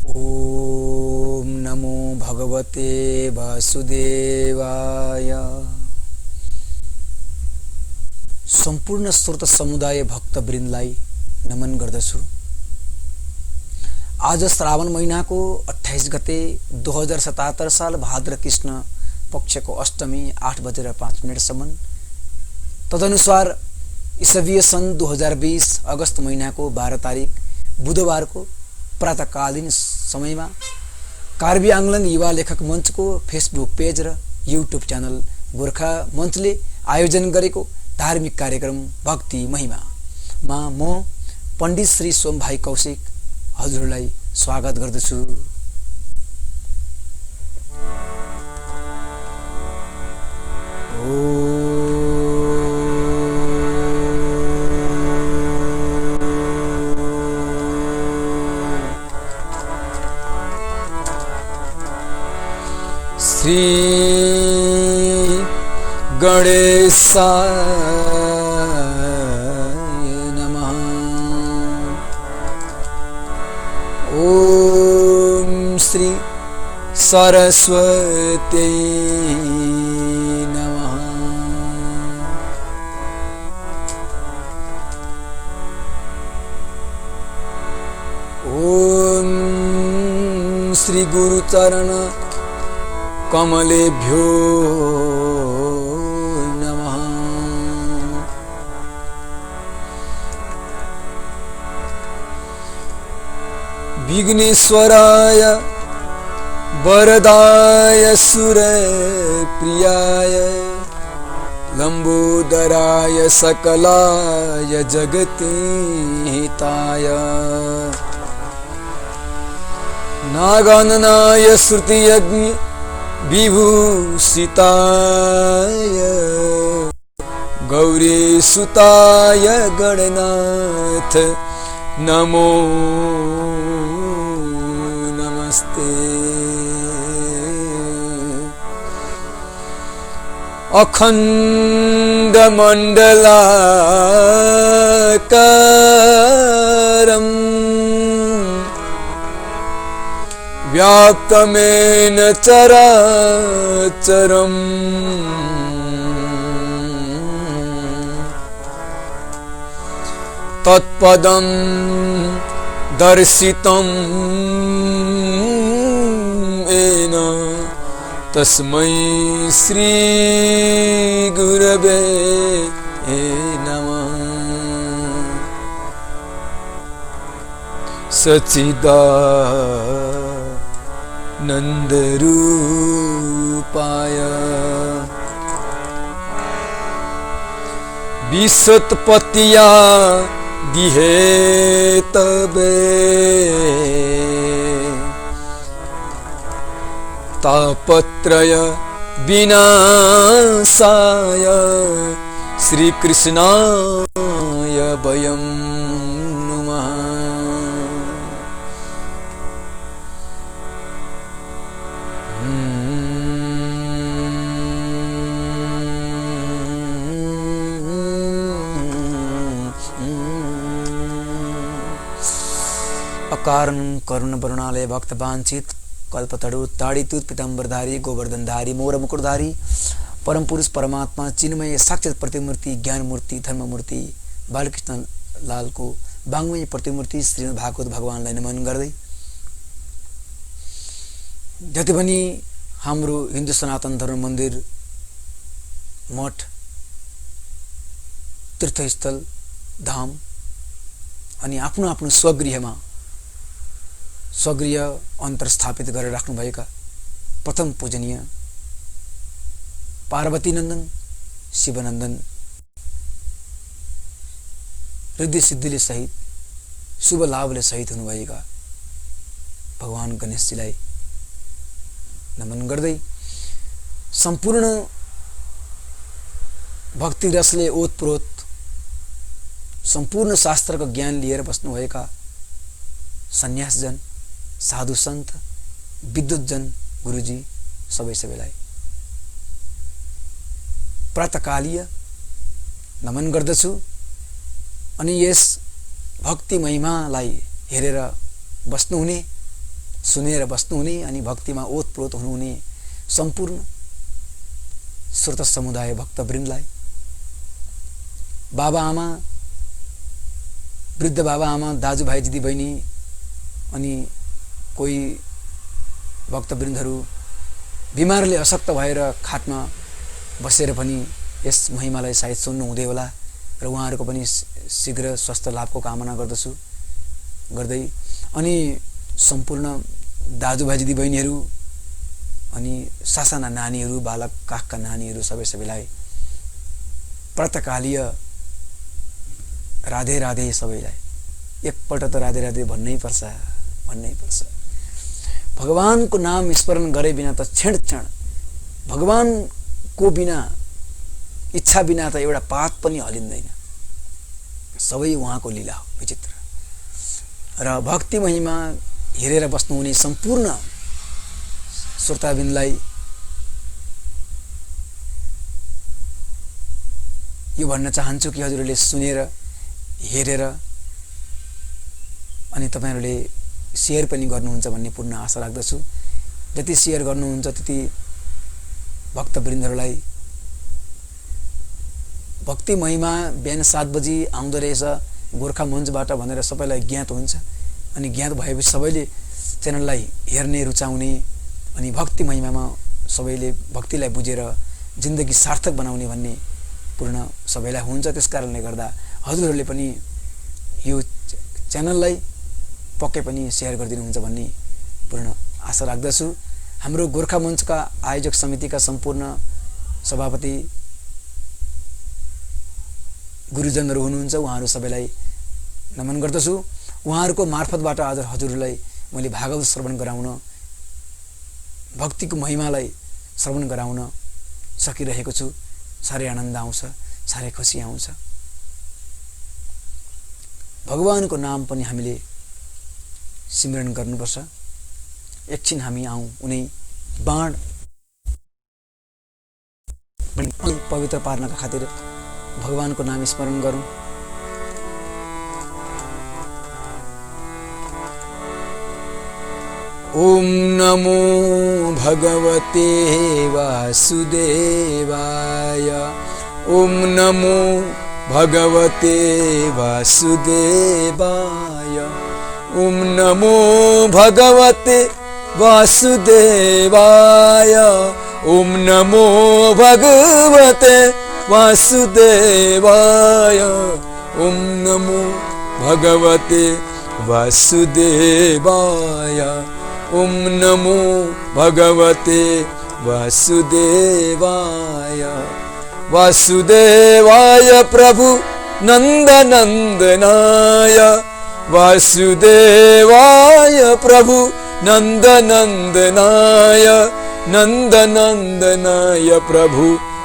ओम नमो भगवते वासुदेवाय। सम्पूर्ण श्रोता समुदाय भक्तवृन्दलाई नमन गर्दछु। आज श्रावण महिनाको 28 गते 2077 साल भाद्र कृष्ण पक्षको अष्टमी 8:05 सम्म, तदनुसार ईसवीय सन् 2020 अगस्त महिनाको 12 तारिक बुधबारको प्रातःकालीन समयमा कार्बी आङ्ग्लन युवा लेखक मञ्चको फेसबुक पेज र युट्युब च्यानल गोर्खा मञ्चले आयोजन गरेको धार्मिक कार्यक्रम भक्ति महिमामा म पण्डित श्री सोमभाइ कौशिक हजुरलाई स्वागत गर्दछु। श्री गणेशाय नमः। ओम श्री सरस्वती नमः। ओम श्री गुरुचरण कमलेभ्यो नमः। विघ्नेश्वराय वरदाय सुरप्रियाय लंबोदराय सकलाय जगत्हिताय नागाननाय श्रुतियज्ञ विभूषिताय गौरीसुताय गणनाथ नमो नमस्ते। अखंड मंडलाकारं व्याप्तमेन चराचरम् तत्पदं दर्शितं येन तस्मै श्री गुरवे नमः। सच्चिदानन्दरूपाय विशत्पत्या दिहे तबे तापत्रय विनाशाय श्रीकृष्णाय वयं नुमः। अकारण करुण वरुणालय भक्त वांछित कल्पतरु ताड़ितुत पीताम्बरधारी गोवर्धनधारी मोर मुकुटधारी परम पुरुष परमात्मा चिन्मय साक्षात प्रतिमूर्ति ज्ञान मूर्ति धर्म मूर्ति बालकृष्ण लाल को वाङ्मय प्रतिमूर्ति श्रीमद् भागवत भगवानलाई नमन गर्दै जति पनि हाम्रो हिन्दू सनातन धर्म मन्दिर मठ तीर्थस्थल धाम अनि आफ्नो आफ्नो स्वगृह अन्तर स्थापित गरेर राख्नुभएका प्रथम पूजनीय पार्वती नन्दन शिवनन्दन रिद्धि सिद्धिले सहित शुभ लाभले सहित हुनुभएका भगवान गणेशजीलाई नमन गर्दै सम्पूर्ण भक्ति रसले ओतप्रोत सम्पूर्ण शास्त्रको ज्ञान लिएर बस्नुभएका सन्यासजन साधु सन्त विद्वतजन गुरुजी सबैलाई प्रातःकालीय नमन गर्दछु। अनि यस भक्ति महिमालाई हेरेर बस्नुहुने सुनेर बस्नुहुने अनि भक्तिमा ओतप्रोत हुनुहुने सम्पूर्ण श्रोता समुदाय भक्तवृन्दलाई, बाबाआमा, वृद्ध बाबाआमा, दाजुभाइ दिदीबहिनी अनि कोही भक्तवृन्दहरू बिमारले अशक्त भएर खाटमा बसेर पनि यस महिमालाई सायद सुन्नु हुँदै होला र उहाँहरूको पनि शीघ्र स्वास्थ्य लाभको कामना गर्दछु गर्दै अनि सम्पूर्ण दाजुभाइ दिदीबहिनीहरू अनि सासाना नानीहरू, बालक काखका नानीहरू सबैलाई प्रातःकालीय राधे राधे सबैलाई। एकपल्ट त राधे राधे भन्नै पर्छ। भगवानको नाम स्मरण गरे बिना त क्षण भगवानको बिना, इच्छा बिना त एउटा पात पनि हलिँदैन। सबै उहाँको लीला हो, विचित्र। र भक्ति महिमा हेरेर बस्नुहुने सम्पूर्ण श्रोताबिन्दलाई यो भन्न चाहन्छु कि हजुरहरूले सुनेर, हेरेर अनि तपाईहरुले शेयर पनि गर्नुहुन्छ भन्ने पूर्ण आशा राख्दछु। जति शेयर गर्नुहुन्छ त्यति भक्तवृन्दहरूलाई भक्ति महिमा बिहान 7 बजी आउँदो रहेछ गोर्खा मञ्चबाट भनेर सबैलाई ज्ञात हुन्छ। अनि ज्ञात भएपछि सबैले च्यानललाई हेर्ने, रुचाउने अनि भक्ति महिमामा सबैले भक्तिलाई बुझेर जिन्दगी सार्थक बनाउने भन्ने पूर्ण सबैलाई हुन्छ। त्यसकारणले गर्दा हजुरहरूले पनि यो च्यानललाई पक्कै पनि शेयर गरिदिनुहुन्छ भन्ने पूर्ण आशा राख्दछु। हाम्रो गोर्खा मञ्चका आयोजक समितिका सम्पूर्ण सभापति गुरुजनहरू हुनुहुन्छ, उहाँहरू सबैलाई नमन गर्दछु। उहाँहरूको मार्फतबाट आज हजुरहरूलाई मैले भागवत श्रवण गराउन, भक्तिको महिमालाई श्रवण गराउन सकिरहेको छु। साह्रै आनन्द आउँछ, साह्रै खुसी आउँछ। भगवानको नाम पनि हामीले सिमरण गर्नुपर्छ। एकछिन हामी आउँ उनै बाण पवित्र पार्नका खातिर भगवानको नाम स्मरण गरौँ। ओम नमो भगवते वासुदेवाय। ओम नमो भगवते वासुदेवाय। ओम नमो भगवते वासुदेवाय। ओम नमो भगवते वासुदेवाय। ओम नमो भगवते वासुदेवाय। ओम नमो भगवते वासुदेवाय। वासुदेवाय प्रभु नंदनंदनाय। वासुदेवाय प्रभु नंदनंदनाय। नंदनंदनाय प्रभु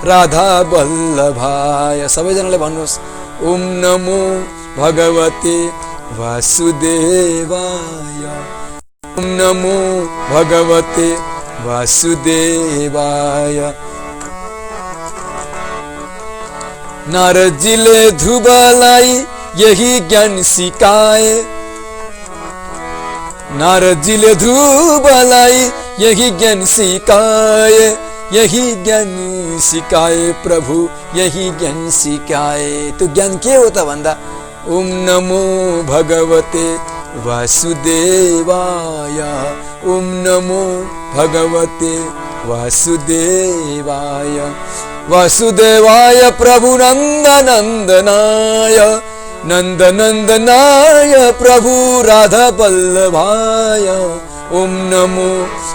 राधा वल्लभाय। सबैजनाले भन्नुहोस् ओम नमो भगवते वासुदेवाय। ओम नमो भगवते वासुदेवाय। नारदजीले ध्रुवलाई यही ज्ञान सिकाए। नारदजीले ध्रुवलाई यही ज्ञान सिकाए। यही ज्ञान सिकाए प्रभु, यही ज्ञान सिकाए। तो ज्ञान के हो त भन्दा ओम नमो भगवते वासुदेवाय। ओम नमो भगवते वासुदेवाय। वासुदेवाय प्रभु नंदनंदनाय। नंदनंदनाय प्रभु राधा वल्लभाय। ओम नमो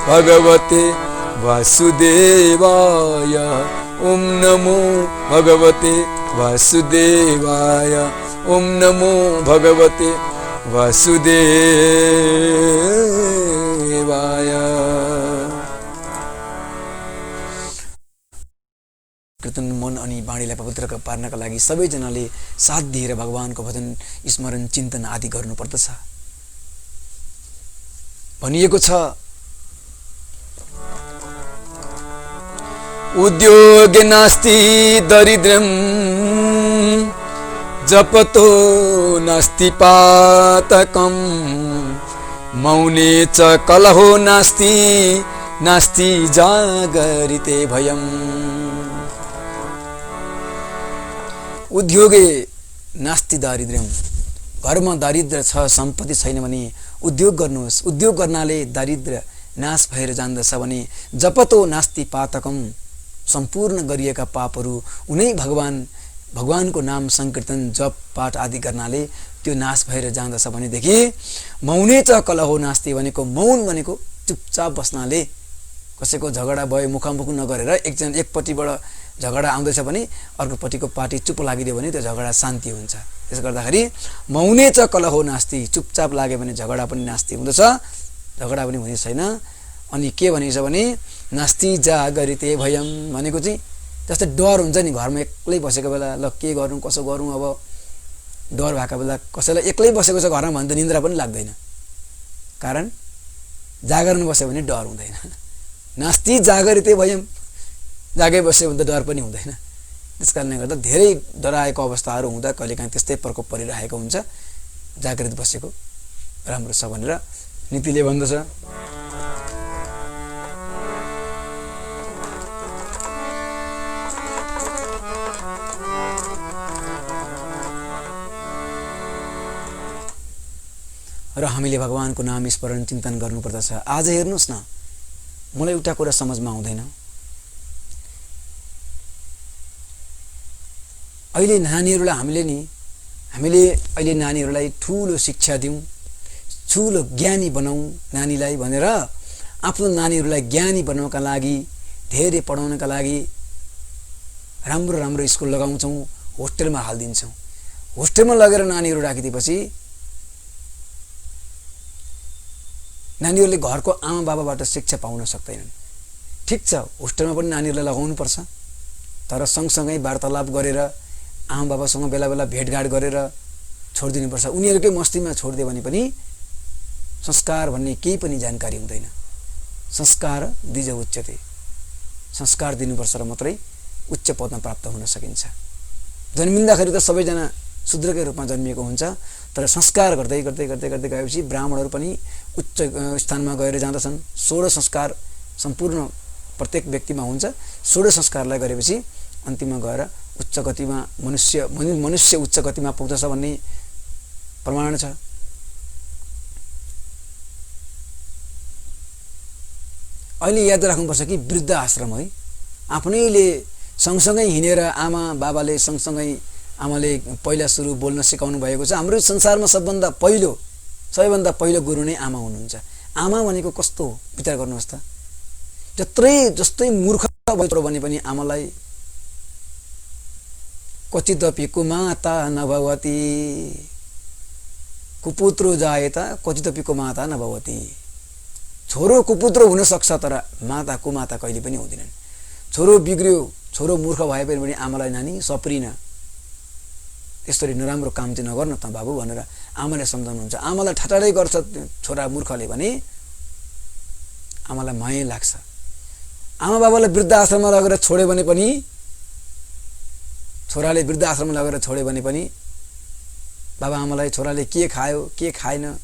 भगवते वासुदेवाय। ओम नमो भगवते वासुदेवाय। ओम नमो भगवते वासुदेवाय। कीर्तन मन अनि बाणीलाई पवित्र पार्नका लागि सबैजनाले साथ दिएर भगवानको भजन स्मरण चिन्तन आदि गर्नुपर्दछ। भनिएको छ उद्योग नास्ति दरिद्रम जपतो नास्ति पातकम। मौने च कलहो नास्ति नास्ति जागरिते भयम्। उद्योगे नास्ति दारिद्र्यम्। घरमा दारिद्र्य छ, सम्पत्ति छैन भने उद्योग गर्नुहोस्। उद्योग गर्नाले दारिद्र्य नाश भएर जान्दछ भने जपतो नास्ति पातकम्। सम्पूर्ण गरिएका पापहरू उनै भगवानको नाम संकीर्तन जप पाठ आदि गर्नाले त्यो नाश भएर जान्दछ भनेदेखि मौने च कलहो नास्ति भनेको मौन भनेको चुपचाप बस्नाले, कसैको झगडा भयो मुखामुख नगरेर एकपट्टिबाट झगडा आउँदैछ भने अर्कोपट्टिको पार्टी चुप लागिदियो भने त्यो झगडा शान्ति हुन्छ। त्यसले गर्दाखेरि मौने च कलहो नास्ति, चुपचाप लाग्यो भने झगडा पनि नास्ति हुँदछ, झगडा पनि हुने छैन। अनि के भनेको छ भने नास्ति जागरिते भयम् भनेको चाहिँ जस्तै डर हुन्छ नि, घरमा एक्लै बसेको बेला ल के गरौँ कसो गरौँ, अब डर भएको बेला कसैलाई एक्लै बसेको छ घरमा भने त निन्द्रा पनि लाग्दैन, कारण जागरण बस्यो भने डर हुँदैन। नास्ति जागरिते भयम्, जागै बस्यो भने त डर पनि हुँदैन। त्यसकारणले गर्दा धेरै डराएको अवस्थाहरू हुँदा कहिलेकाहीँ त्यस्तै प्रकोप परिरहेको हुन्छ, जागृत बसेको राम्रो छ भनेर नीतिले भन्दछ। र हामीले भगवानको नाम स्मरण चिन्तन गर्नुपर्दछ। आज हेर्नुहोस् न, मलाई एउटा कुरा समझमा आउँदैन, अहिले नानीहरूलाई ठुलो शिक्षा दिउँ, ठुलो ज्ञानी बनाऊ नानीलाई भनेर आफ्नो नानीहरूलाई ज्ञानी बनाउनका लागि, धेरै पढाउनका लागि राम्रो राम्रो स्कुल लगाउँछौँ, होस्टेलमा हालिदिन्छौँ। होस्टेलमा लगेर नानीहरू राखिदिएपछि नानीहरूले घरको आमा बाबाबाट शिक्षा पाउन सक्दैनन्। ठिक छ, होस्टेलमा पनि नानीहरूलाई लगाउनुपर्छ, तर सँगसँगै वार्तालाप गरेर आमा बाबासँग बेला बेला भेटघाट गरेर छोडिदिनुपर्छ। उनीहरूकै मस्तीमा छोडिदियो भने पनि संस्कार भन्ने केही पनि जानकारी हुँदैन। संस्कार दिज उच्चते, संस्कार दिनुपर्छ र मात्रै उच्च पदमा प्राप्त हुन सकिन्छ। जन्मिँदाखेरि त सबैजना शूद्रकै रूपमा जन्मिएको हुन्छ, तर संस्कार गर्दै गर्दै गर्दै गर्दै गएपछि ब्राह्मणहरू पनि उच्च स्थानमा गएर जाँदछन्। 16 संस्कार सम्पूर्ण प्रत्येक व्यक्तिमा हुन्छ। 16 संस्कारलाई गरेपछि अन्तिममा गएर उच्च गतिमा मनुष्य उच्च गतिमा पुग्दछ भन्ने प्रमाण छ। अहिले याद राख्नुपर्छ कि वृद्ध आश्रम है, आफ्नैले सँगसँगै हिँडेर आमा बाबाले सँगसँगै आमाले पहिला सुरु बोल्न सिकाउनु भएको छ। हाम्रो संसारमा सबैभन्दा पहिलो गुरु नै आमा हुनुहुन्छ। आमा भनेको कस्तो हो विचार गर्नुहोस् त। जस्तै मूर्ख भयो भने पनि आमालाई क्वचिदपि कुमाता नभवती, कुपुत्रो जायता क्वचिदपि कुमाता नभवती। छोरो कुपुत्र हुन सक्छ तर माता कुमाता कहिले पनि हुँदैनन्। छोरो बिग्रियो, छोरो मूर्ख भए पनि आमालाई नानी सप्रिन, यसरी नराम्रो काम चाहिँ नगर्न त बाबु भनेर आमाले सम्झाउनुहुन्छ। आमालाई ठटारै गर्छ छोरा मूर्खले भने आमालाई माया लाग्छ। आमा बाबाले वृद्ध आश्रममा लगेर छोड्यो भने पनि, छोराले वृद्ध आश्रममा लगेर छोड्यो भने पनि बाबा आमालाई छोराले के खायो के खाएन,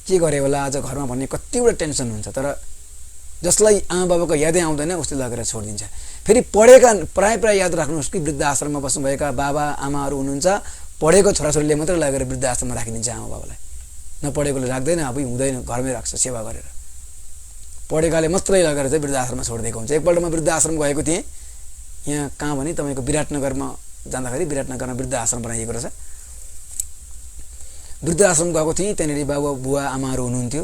के गरे होला आज घरमा भन्ने कतिवटा टेन्सन हुन्छ। तर जसलाई आमा बाबाको यादै आउँदैन उसले लगेर छोडिदिन्छ। फेरि पढेका प्राय याद राख्नुहोस् कि वृद्ध आश्रममा बस्नुभएका बाबा आमाहरू हुनुहुन्छ, पढेको छोराछोरीले मात्रै लगेर वृद्ध आश्रममा राखिदिन्छ आमा बाबालाई। नपढेकोले राख्दैन, अब हुँदैन, घरमै राख्छ सेवा गरेर। पढेकाले मात्रै लगेर चाहिँ वृद्ध आश्रममा छोडिदिएको हुन्छ। एकपल्ट म वृद्ध आश्रम गएको थिएँ, यहाँ कहाँ भने तपाईँको विराटनगरमा जाँदाखेरि, विराटनगरमा वृद्ध आश्रम बनाइएको रहेछ। वृद्ध आश्रम गएको थिएँ, त्यहाँनिर बाबा बुवा आमाहरू हुनुहुन्थ्यो,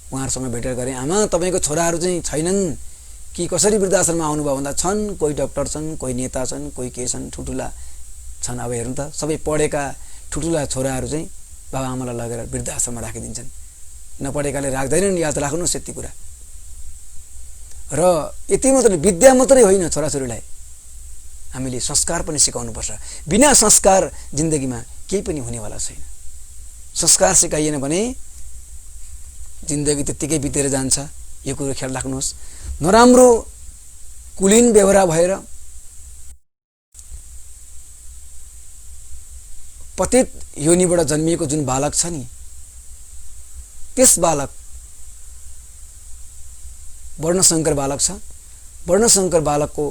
उहाँहरूसँग भेटेर गरेँ। आमा तपाईँको छोराहरू चाहिँ छैनन् कि कसरी वृद्ध आश्रममा आउनुभयो भन्दा छन्, कोही डाक्टर छन्, कोही नेता छन्, कोही के छन्, ठुल्ठुला छन्। अब हेर्नु त, सबै पढेका ठुल्ठुला छोराहरू चाहिँ बाबा आमालाई लगेर वृद्ध आश्रममा राखिदिन्छन्। नपढेकाले राख्दैनन्, याद राख्नुहोस् यति कुरा। र यति मात्रै विद्या मात्रै होइन, छोराछोरीलाई हामीले संस्कार पनि सिकाउनुपर्छ। बिना संस्कार जिन्दगीमा केही पनि हुनेवाला छैन। संस्कार सिकाइएन भने जिन्दगी त्यत्तिकै बितेर जान्छ। यो कुरो ख्याल राख्नुहोस्। नराम्रो कुलीन बेहोरा भएर पतित योनिबाट जन्मिएको जुन बालक छ नि, त्यस बालक वर्णशंकर बालक छ। वर्णशंकर बालकको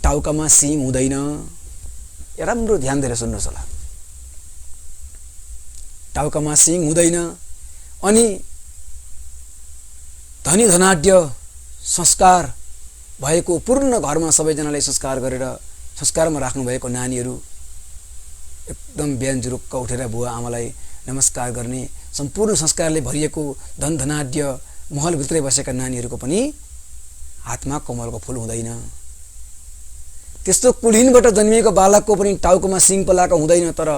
टाउकामा सिङ हुँदैन। राम्रो ध्यान दिएर सुन्नुहोस् होला। टाउकामा सिङ हुँदैन अनि धनी धनाढ्य संस्कार भएको पूर्ण घरमा सबैजनाले संस्कार गरेर संस्कारमा राख्नु भएको नानीहरू एकदम बिहान जुरुक्क उठेर बुवा आमालाई नमस्कार गर्ने सम्पूर्ण संस्कारले भरिएको धन धनाढ्य महलभित्रै बसेका नानीहरूको पनि हातमा कमलको फूल हुँदैन। त्यस्तो कुलीनबाट जन्मिएको बालकको पनि टाउकोमा सिङ पलाएको हुँदैन। तर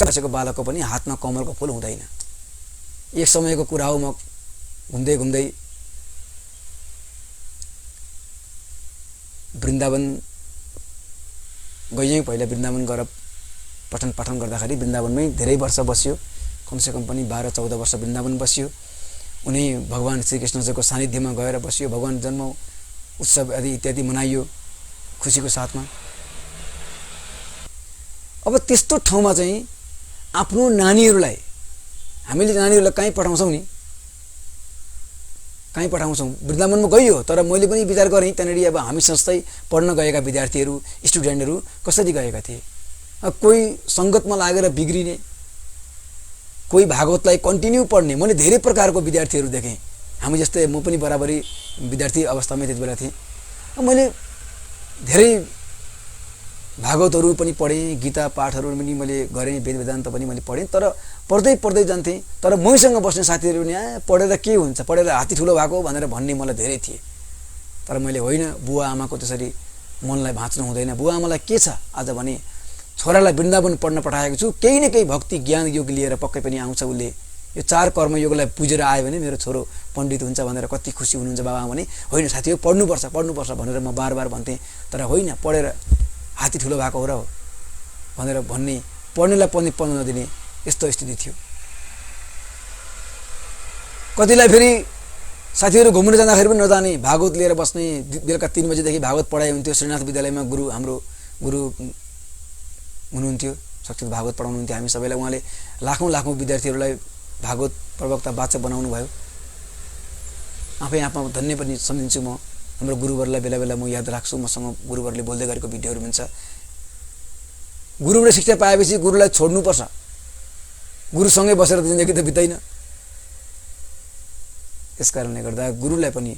बसेको बालकको पनि हातमा कमलको फूल हुँदैन। एक समयको कुरा हो, म घुम्दै घुम्दै वृन्दावन गएँ। पहिला वृन्दावन गएर पठन पाठन गर्दाखेरि वृन्दावनमै धेरै वर्ष बस्यो। कमसेकम पनि 12-14 वर्ष वृन्दावन बस्यो। उनी भगवान श्रीकृष्णजीको सानिध्यमा गएर बस्यो। भगवान जन्म उत्सव आदि इत्यादि मनाइयो खुसीको साथमा। अब त्यस्तो ठाउँमा चाहिँ आफ्नो नानीहरूलाई हामीले नानीहरूलाई कहीँ पठाउँछौँ नि, कहीँ पठाउँछौँ। वृन्दावनमा गइयो, तर मैले पनि विचार गरेँ त्यहाँनिर अब हामी संस्थै पढ्न गएका विद्यार्थीहरू स्टुडेन्टहरू कसरी गएका थिए। कोही सङ्गतमा लागेर बिग्रिने, कोही भागवतलाई कन्टिन्यू पढ्ने। मैले धेरै प्रकारको विद्यार्थीहरू देखेँ। हामी जस्तै म पनि बराबरी विद्यार्थी अवस्थामै त्यति बेला थिएँ। मैले धेरै भागवतहरू पनि पढेँ, गीता पाठहरू पनि मैले गरेँ, वेद वेदान्त पनि मैले पढेँ। तर पढ्दै पढ्दै जान्थेँ। तर मसँग बस्ने साथीहरू पनि पढेर के हुन्छ, पढेर हात्ती ठुलो भएको भनेर भन्ने मलाई धेरै थिए। तर मैले होइन, बुवा आमाको त्यसरी मनलाई भाँच्नु हुँदैन। बुवा आमालाई के छ आज भने छोरालाई वृन्दावन पढ्न पठाएको छु, केही न केही भक्ति ज्ञान योग लिएर पक्कै पनि आउँछ। उसले यो 4 कर्मयोगलाई बुझेर आयो भने मेरो छोरो पण्डित हुन्छ भनेर कति खुसी हुनुहुन्छ बाबा भने। होइन साथी हो, पढ्नुपर्छ पढ्नुपर्छ भनेर म बार बार भन्थेँ। तर होइन, पढेर हात्ती ठुलो भएको हो र हो भनेर भन्ने, पढ्नेलाई पनि पढ्न नदिने यस्तो स्थिति थियो। कतिलाई फेरि साथीहरू घुम्न जाँदाखेरि पनि नजाने, भागवत लिएर बस्ने। बेलुका 3 बजेदेखि भागवत पढाइ हुन्थ्यो। श्रीनाथ विद्यालयमा हाम्रो गुरु हुनुहुन्थ्यो, सक्षित भागवत पढाउनुहुन्थ्यो हामी सबैलाई। उहाँले लाखौँ विद्यार्थीहरूलाई भागवत प्रवक्ता वाचक बनाउनु भयो। आफै आफमा धन्य पनि सम्झिन्छु म। हाम्रो गुरुवरलाई बेला बेला म याद राख्छु। मसँग गुरुवरले बोल्दै गरेको भिडियोहरू हुन्छ। गुरुबाट शिक्षा पाएपछि गुरुलाई छोड्नुपर्छ। गुरुसँगै बसेर जिन्दगी त बित्दैन। त्यस कारणले गर्दा गुरुलाई पनि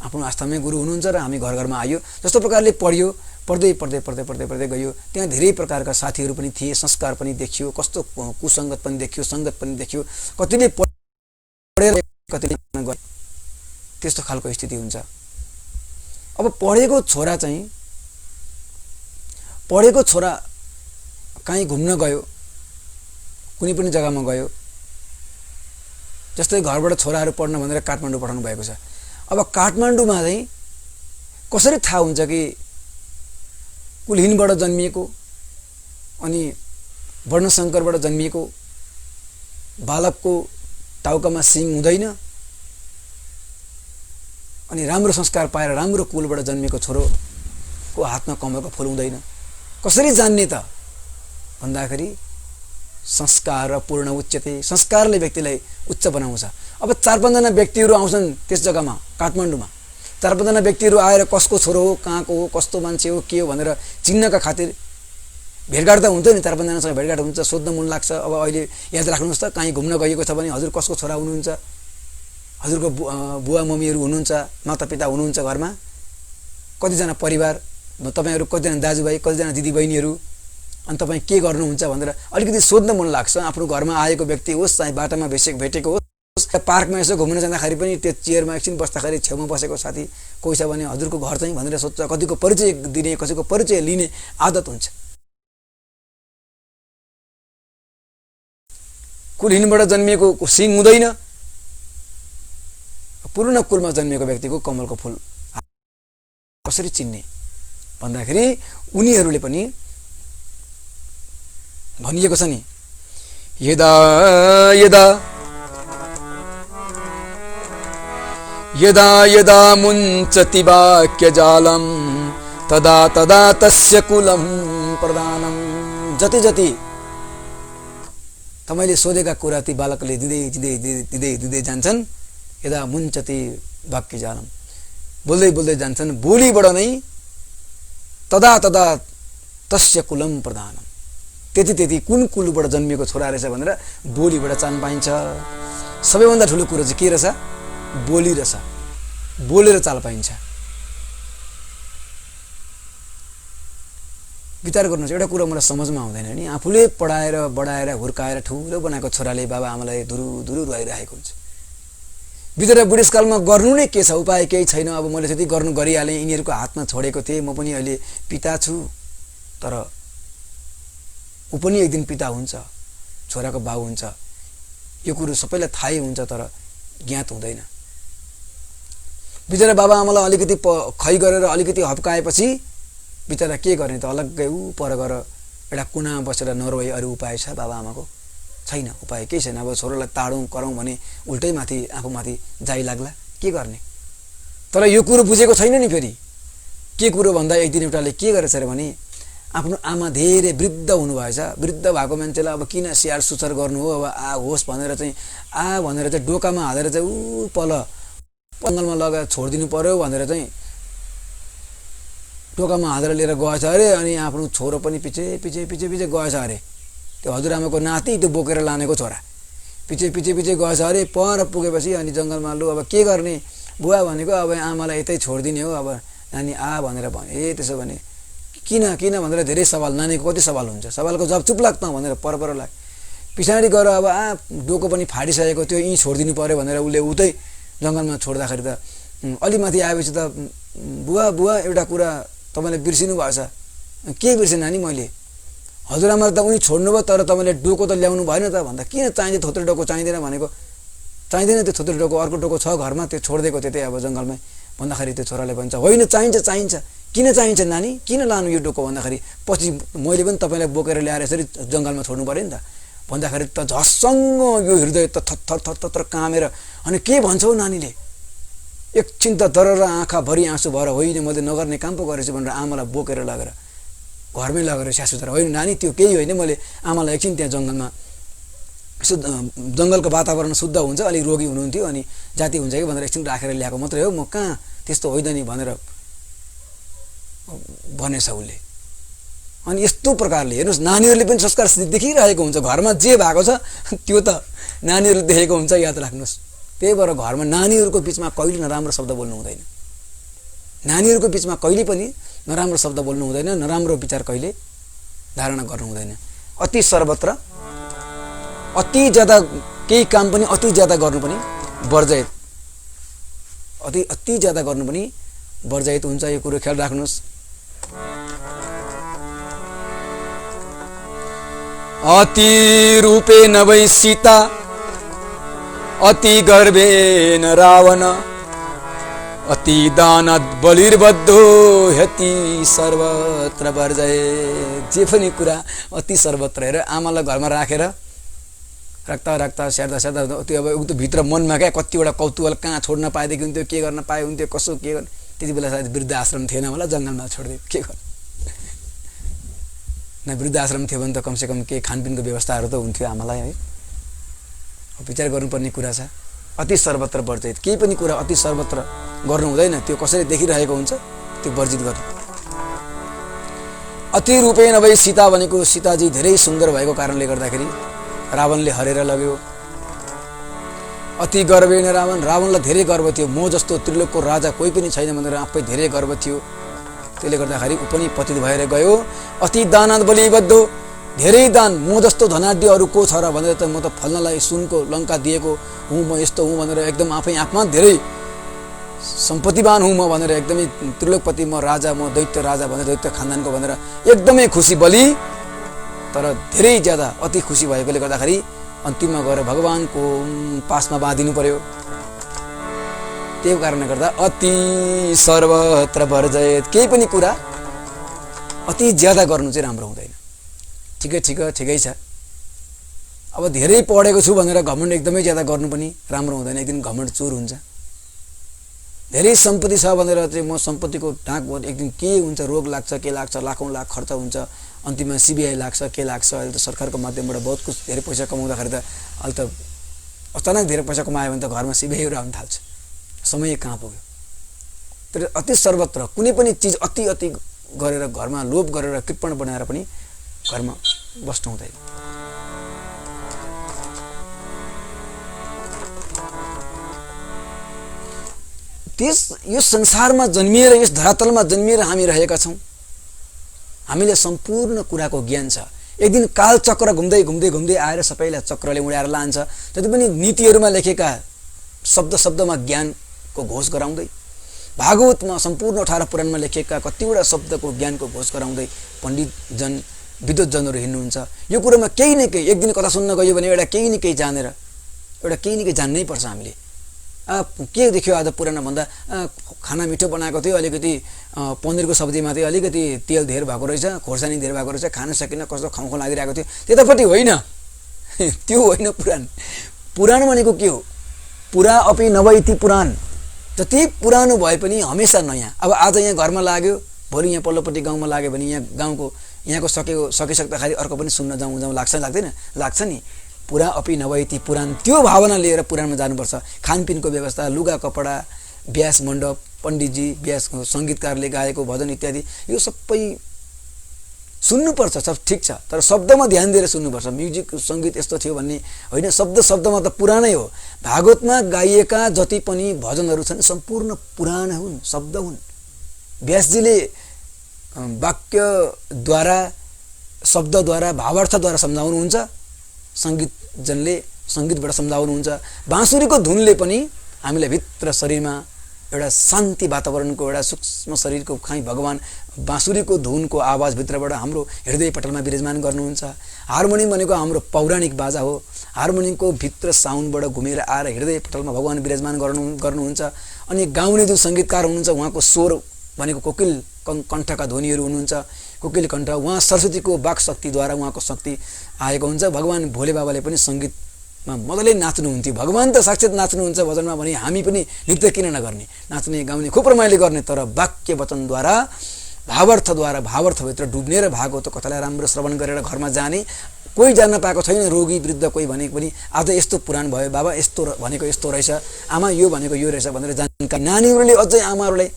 आफ्नो आस्थामै गुरु हुनुहुन्छ र हामी घर घरमा आयो। जस्तो प्रकारले पढ्यो, पढ्दै गयो। त्यहाँ धेरै प्रकारका साथीहरू पनि थिए, संस्कार पनि देखियो, कस्तो कुसङ्गत पनि देखियो, सङ्गत पनि देखियो। कतिले पढेर कतिले गए, त्यस्तो खालको स्थिति हुन्छ। अब पढेको छोरा कहीँ घुम्न गयो, कुनै पनि जग्गामा गयो। जस्तै घरबाट छोराहरू पढ्न भनेर काठमाडौँ पठाउनु भएको छ। अब काठमाडौँमा चाहिँ कसरी थाहा हुन्छ कि कुलहीनबाट जन्मिएको अनि वर्णशंकरबाट जन्मिएको बालकको टाउकामा सिङ हुँदैन अनि राम्रो संस्कार पाएर राम्रो कुलबाट जन्मिएको छोरोको हातमा कमलको फूल हुँदैन? कसरी जान्ने त भन्दाखेरि संस्कार पूर्ण उच्चते, संस्कारले व्यक्तिलाई उच्च बनाउँछ। अब 4-5 जना व्यक्तिहरू आउँछन् त्यस जग्गामा काठमाडौँमा। 4-5 जना व्यक्तिहरू आएर कसको छोरो हो, कहाँको हो, कस्तो मान्छे हो, के हो भनेर चिन्नका खातिर भेटघाट त हुन्छ नि। 4-5 जनासँग भेटघाट हुन्छ, सोध्न मन लाग्छ। अब अहिले याद राख्नुहोस् त, कहीँ घुम्न गएको छ भने हजुर कसको छोरा हुनुहुन्छ, हजुरको बुवा मम्मीहरू हुनुहुन्छ, मातापिता हुनुहुन्छ घरमा, कतिजना परिवार, तपाईहरू कतिजना दाजुभाइ, कतिजना दिदीबहिनीहरू, अनि तपाईँ के गर्नुहुन्छ भनेर अलिकति सोध्न मन लाग्छ। आफ्नो घरमा आएको व्यक्ति होस् चाहे बाटामा भेटेको होस्, पार्कमा यसो घुम्न जाँदाखेरि पनि त्यो चेयरमा एकछिन बस्दाखेरि छेउमा बसेको साथी कोही छ भने हजुरको घर चाहिँ भनेर सोध्छ। कतिको परिचय दिने, कसैको परिचय लिने आदत हुन्छ। कुलहीनबाट जन्मिएको सिङ हुँदैन, पूर्ण कुलमा जन्मिएको व्यक्तिको कमलको फूल कसरी चिन्ने भन्दाखेरि उनीहरूले पनि भनिएको छ नि, यदा यदा यदा यदा मुञ्चति वाक्यजालं तदा तदा तस्य कुलं प्रदानं। जति जति तपाईले सोधेका कुरा ती बालकले दिँदै जान्छन्। यदा मुञ्चति वाक्यजालम, बोल्दै जान्छन्। बोलीबाट नै तदा तस्य कुलम प्रधानम, त्यति कुन कुलबाट जन्मिएको छोरा रहेछ भनेर बोलीबाट चाहन पाइन्छ। सबैभन्दा ठुलो कुरो चाहिँ के रहेछ? बोली रहेछ। बोलेर चाल पाइन्छ। विचार गर्नुहोस्, एउटा कुरा मलाई समझमा आउँदैन नि, आफूले पढाएर बढाएर हुर्काएर ठुलो बनाएको छोराले बाबा आमालाई धुरु रुवाइरहेको हुन्छ। बिचरा बुढेसकालमा गर्नु नै के छ? उपाय केही छैन। अब मैले त्यति गर्नु गरिहालेँ, यिनीहरूको हातमा छोडेको थिएँ, म पनि अहिले पिता छु, तर ऊ पनि एक दिन पिता हुन्छ, छोराको बाउ हुन्छ। यो कुरो सबैलाई थाहै हुन्छ, तर ज्ञात हुँदैन। बिचरा बाबा आमालाई अलिकति खै गरेर अलिकति हप्काएपछि बिचरा के गर्ने त? अलग्गै ऊ पर गएर एउटा कुनामा बसेर नरोई अरू उपाय छ बाबा आमाको? छैन, उपाय केही छैन। अब छोरालाई ताडौँ करौँ भने उल्टै माथि आफूमाथि जाइ लाग्ला, के गर्ने? तर यो कुरो बुझेको छैन नि। फेरि के कुरो भन्दा एक दिन एउटाले के गरेछ अरे भने आफ्नो आमा धेरै वृद्ध हुनुभएछ। वृद्ध भएको मान्छेलाई अब किन स्याहार सुसार गर्नु हो? अब होस् भनेर चाहिँ डोकामा हालेर चाहिँ ऊ पल पङ्गलमा लगाएर छोडिदिनु पर्यो भनेर चाहिँ डोकामा हालेर लिएर गएछ अरे। अनि आफ्नो छोरो पनि पछि गएछ अरे। त्यो हजुरआमाको नाति, त्यो बोकेर लानेको छोरा पछि गएछ अरे। पर पुगेपछि अनि जङ्गलमा लु अब के गर्ने? बुवा भनेको अब आमालाई यतै छोडिदिने हो, अब नानी भनेर भने। त्यसो भने किन भनेर धेरै सवाल। नानीको कति सवाल हुन्छ? सवालको जवाब चुप लाग्छ भनेर पर लाग। पछाडि गएर अब डोको पनि फाटिसकेको थियो, यहीँ छोडिदिनु पर्यो भनेर उसले उतै जङ्गलमा छोड्दाखेरि त अलि माथि आएपछि त बुवा एउटा कुरा तपाईँले बिर्सिनु भएछ। के बिर्सेँ नानी? मैले हजुरआमाले त उनी छोड्नु भयो, तर तपाईँले डोको त ल्याउनु भएन त भन्दा किन चाहिन्छ? थोत्रे डोको चाहिँदैन भनेको? चाहिँदैन त्यो थोत्रे डोको, अर्को डोको छ घरमा, त्यो छोडिदिएको त्यतै अब जङ्गलमै भन्दाखेरि त्यो छोराले भन्छ होइन चाहिन्छ। किन चाहिन्छ नानी? किन लानु यो डोको भन्दाखेरि पछि मैले पनि तपाईँलाई बोकेर ल्याएर यसरी जङ्गलमा छोड्नु पऱ्यो नि त भन्दाखेरि त झस्सङ्ग यो हृदय त थर कामेर अनि के भन्छौ नानीले? एकछिन त दर र आँखाभरि आँसु भएर होइन मैले नगर्ने काम पो गरेछु भनेर आमालाई बोकेर लगेर घरमै लगेर स्याहार होइन नानी त्यो केही होइन, मैले आमालाई एकछिन त्यहाँ जङ्गलमा जङ्गलको वातावरण शुद्ध हुन्छ, अलिक रोगी हुनुहुन्थ्यो अनि जाति हुन्छ कि भनेर एकछिन राखेर ल्याएको मात्रै हो, म कहाँ त्यस्तो होइन नि भनेर भनेछ उसले। अनि यस्तो प्रकारले हेर्नुहोस्, नानीहरूले पनि संस्कार देखिरहेको हुन्छ। घरमा जे भएको छ त्यो त नानीहरूले देखेको हुन्छ, याद राख्नुहोस्। त्यही भएर घरमा नानीहरूको बिचमा कहिले नराम्रो शब्द बोल्नु हुँदैन। नानीहरूको बिचमा कहिले पनि नराम्रो शब्द बोल्नु हुँदैन, नराम्रो विचार कहिले धारणा गर्नु हुँदैन। अति सर्वत्र अति ज्यादा केही काम पनि अति ज्यादा गर्नु पनि वर्जित, अति ज्यादा गर्नु पनि वर्जित हुन्छ। यो कुरो ख्याल राख्नुहोस्। अति रूपेण वै सीता अति गर्वेण रावण अति दानात् बलिर्बद्धो ह्यति सर्वत्र वर्जयेत्। जे पनि कुरा अति सर्वत्र। हेर आमालाई घरमा राखेर राख्दा स्याहार्दा त्यो अब उक्त भित्र मनमा क्या कतिवटा कौतूहल कहाँ छोड्न पाएदेखि हुन्थ्यो, के गर्न पाए हुन्थ्यो, कसो के गर्ने। त्यति बेला सायद वृद्ध आश्रम थिएन होला, जङ्गलमा छोडिदियो के गर्ने। न वृद्ध आश्रम थियो भने त कमसेकम केही खानपिनको व्यवस्थाहरू त हुन्थ्यो आमालाई है। विचार गर्नुपर्ने कुरा छ। अति सर्वत्र वर्जित, केही पनि कुरा अति सर्वत्र गर्नु हुँदैन। त्यो कसैले देखिरहेको हुन्छ, त्यो वर्जित गर्नु। अति रूपेण वै सीता भनेको सीताजी धेरै सुन्दर भएको कारणले गर्दाखेरि रावणले हरेर लग्यो। अति गर्वेण रावण, रावणलाई धेरै गर्व थियो, म जस्तो त्रिलोकको राजा कोही पनि छैन भनेर आफै धेरै गर्व थियो। त्यसले गर्दाखेरि ऊ पनि पतित भएर गयो। अति दानात् बलिबद्धो, धेरै दान, म जस्तो धनाढ्य अरू को छ र भनेर त म त फल्नलाई सुनको लङ्का दिएको हुँ, म यस्तो हुँ भनेर एकदम आफै आफमा धेरै सम्पत्तिवान हुँ म भनेर एकदमै त्रिलोकपति म राजा, म दैत्य राजा भनेर दैत्य खानदानको भनेर एकदमै खुसी बलि। तर धेरै ज्यादा अति खुसी भएकोले गर्दाखेरि अन्तिममा गएर भगवानको पासमा बाँधिनु पर्यो। त्यही कारणले गर्दा अति सर्वत्र वर्जयेत्, केही पनि कुरा अति ज्यादा गर्नु चाहिँ राम्रो हुँदैन। ठिकै छ। अब धेरै पढेको छु भनेर घमण्ड एकदमै ज्यादा गर्नु पनि राम्रो हुँदैन, एक दिन घमण्ड चुर हुन्छ। धेरै सम्पत्ति छ भनेर चाहिँ म सम्पत्तिको ढाक एक दिन के हुन्छ, रोग लाग्छ, के लाग्छ, लाखौँ लाख खर्च हुन्छ, अन्तिममा सीबीआई लाग्छ के लाग्छ। अहिले त सरकारको माध्यमबाट बहुत कुछ धेरै पैसा कमाउँदाखेरि त अहिले त अचानक धेरै पैसा कमायो भने त घरमा सीबीआईहरू आउन थाल्छ। समय कहाँ पुग्यो। तर अति सर्वत्र कुनै पनि चिज अति गरेर घरमा लोभ गरेर कृपण बनाएर पनि घरमा बस्नु हुँदैन। यो संसारमा जन्मिएर यस धरातलमा जन्मिएर हामी रहेका छौं। हामीले सम्पूर्ण कुराको ज्ञान छ। एक दिन काल चक्र घुम्दै घुम्दै घुम्दै आएर सबैलाई चक्रले उडाएर लान्छ। जति पनि नीतिहरुमा लेखेका शब्दमा ज्ञानको घोष गराउँदै, भागवतमा सम्पूर्ण 18 पुराणमा लेखेका कतिवटा शब्दको ज्ञानको घोष गराउँदै पण्डित जन विद्वत जनहरू हिँड्नुहुन्छ। यो कुरामा केही न केही एक दिन कथा सुन्न गयो भने एउटा केही न केही जानेर एउटा केही न केही जान्नै पर्छ हामीले। के देख्यो आज पुरानो भन्दा खाना मिठो बनाएको थियो, अलिकति पनिरको सब्जीमा चाहिँ अलिकति तेल धेर भएको रहेछ, खोर्सानी धेर भएको रहेछ, खान सकिन, कस्तो खाउँ लागिरहेको थियो। त्यतापट्टि होइन, त्यो होइन पुराण। पुराण भनेको के हो? पुरा अपि नवैति पुराण। जति पुरानो भए पनि हमेशा नयाँ। अब आज यहाँ घरमा लाग्यो, भोलि यहाँ पल्लोपट्टि गाउँमा लाग्यो भने यहाँको सकिसक्दाखेरि अर्को पनि सुन्न जाउँ लाग्छ लाग्दैन? लाग्छ नि। पुरा अपि नवैति पुराण, त्यो भावना लिएर पुराणमा जानुपर्छ। खानपिनको व्यवस्था, लुगा कपडा, व्यास मण्डप, पण्डितजी, व्यास संगीतकारले गाएको भजन इत्यादि यो सबै सुन्नुपर्छ। सब ठिक छ, तर शब्दमा ध्यान दिएर सुन्नुपर्छ। म्युजिक संगीत यस्तो थियो भन्ने होइन। शब्दमा त पुरानै हो। भागवतमा गाइएका जति पनि भजनहरू छन् सम्पूर्ण पुराण हुन्, शब्द हुन्। व्यासजीले वाक्यद्वारा, शब्दद्वारा, भावार्थद्वारा सम्झाउनुहुन्छ। संगीतजनले संगीतबाट सम्झाउनुहुन्छ। बाँसुरीको धुनले पनि हामीलाई भित्र शरीरमा एउटा शान्ति वातावरणको, एउटा सूक्ष्म शरीरको खै भगवान बाँसुरीको धुनको आवाज भित्रबाट हाम्रो हृदय पटलमा विराजमान गर्नुहुन्छ। हार्मोनियम भनेको हाम्रो पौराणिक बाजा हो। हार्मोनियमको भित्र साउन्डबाट घुमेर आएर हृदय पटलमा भगवान विराजमान गर्नुहुन्छ। अनि गाउने जुन संगीतकार हुनुहुन्छ उहाँको स्वर भनेको कोकिल कण्ठका ध्वनिहरू हुनुहुन्छ। कोकिल कण्ठ, उहाँ सरस्वतीको वाक शक्तिद्वारा उहाँको शक्ति आएको हुन्छ। भगवान भोले बाबाले पनि संगीतमा मजाले नाच्नुहुन्थ्यो। भगवान त साक्षात नाच्नुहुन्छ भजनमा भने हामी पनि नृत्य किन नगर्ने, नाच्ने गाउने खुब रमाइलो गर्ने। तर वाक्य वचनद्वारा, भावार्थभित्र डुब्ने र भागवत कथालाई राम्रो श्रवण गरेर घरमा जाने कोही जान्न पाएको छैन। रोगी वृद्ध कोही भनेको पनि आज यस्तो पुराण भयो, बाबा यस्तो भनेको यस्तो रहेछ, आमा यो भनेको यो रहेछ भनेर जानकारी। नानीहरूले अझै आमाहरूले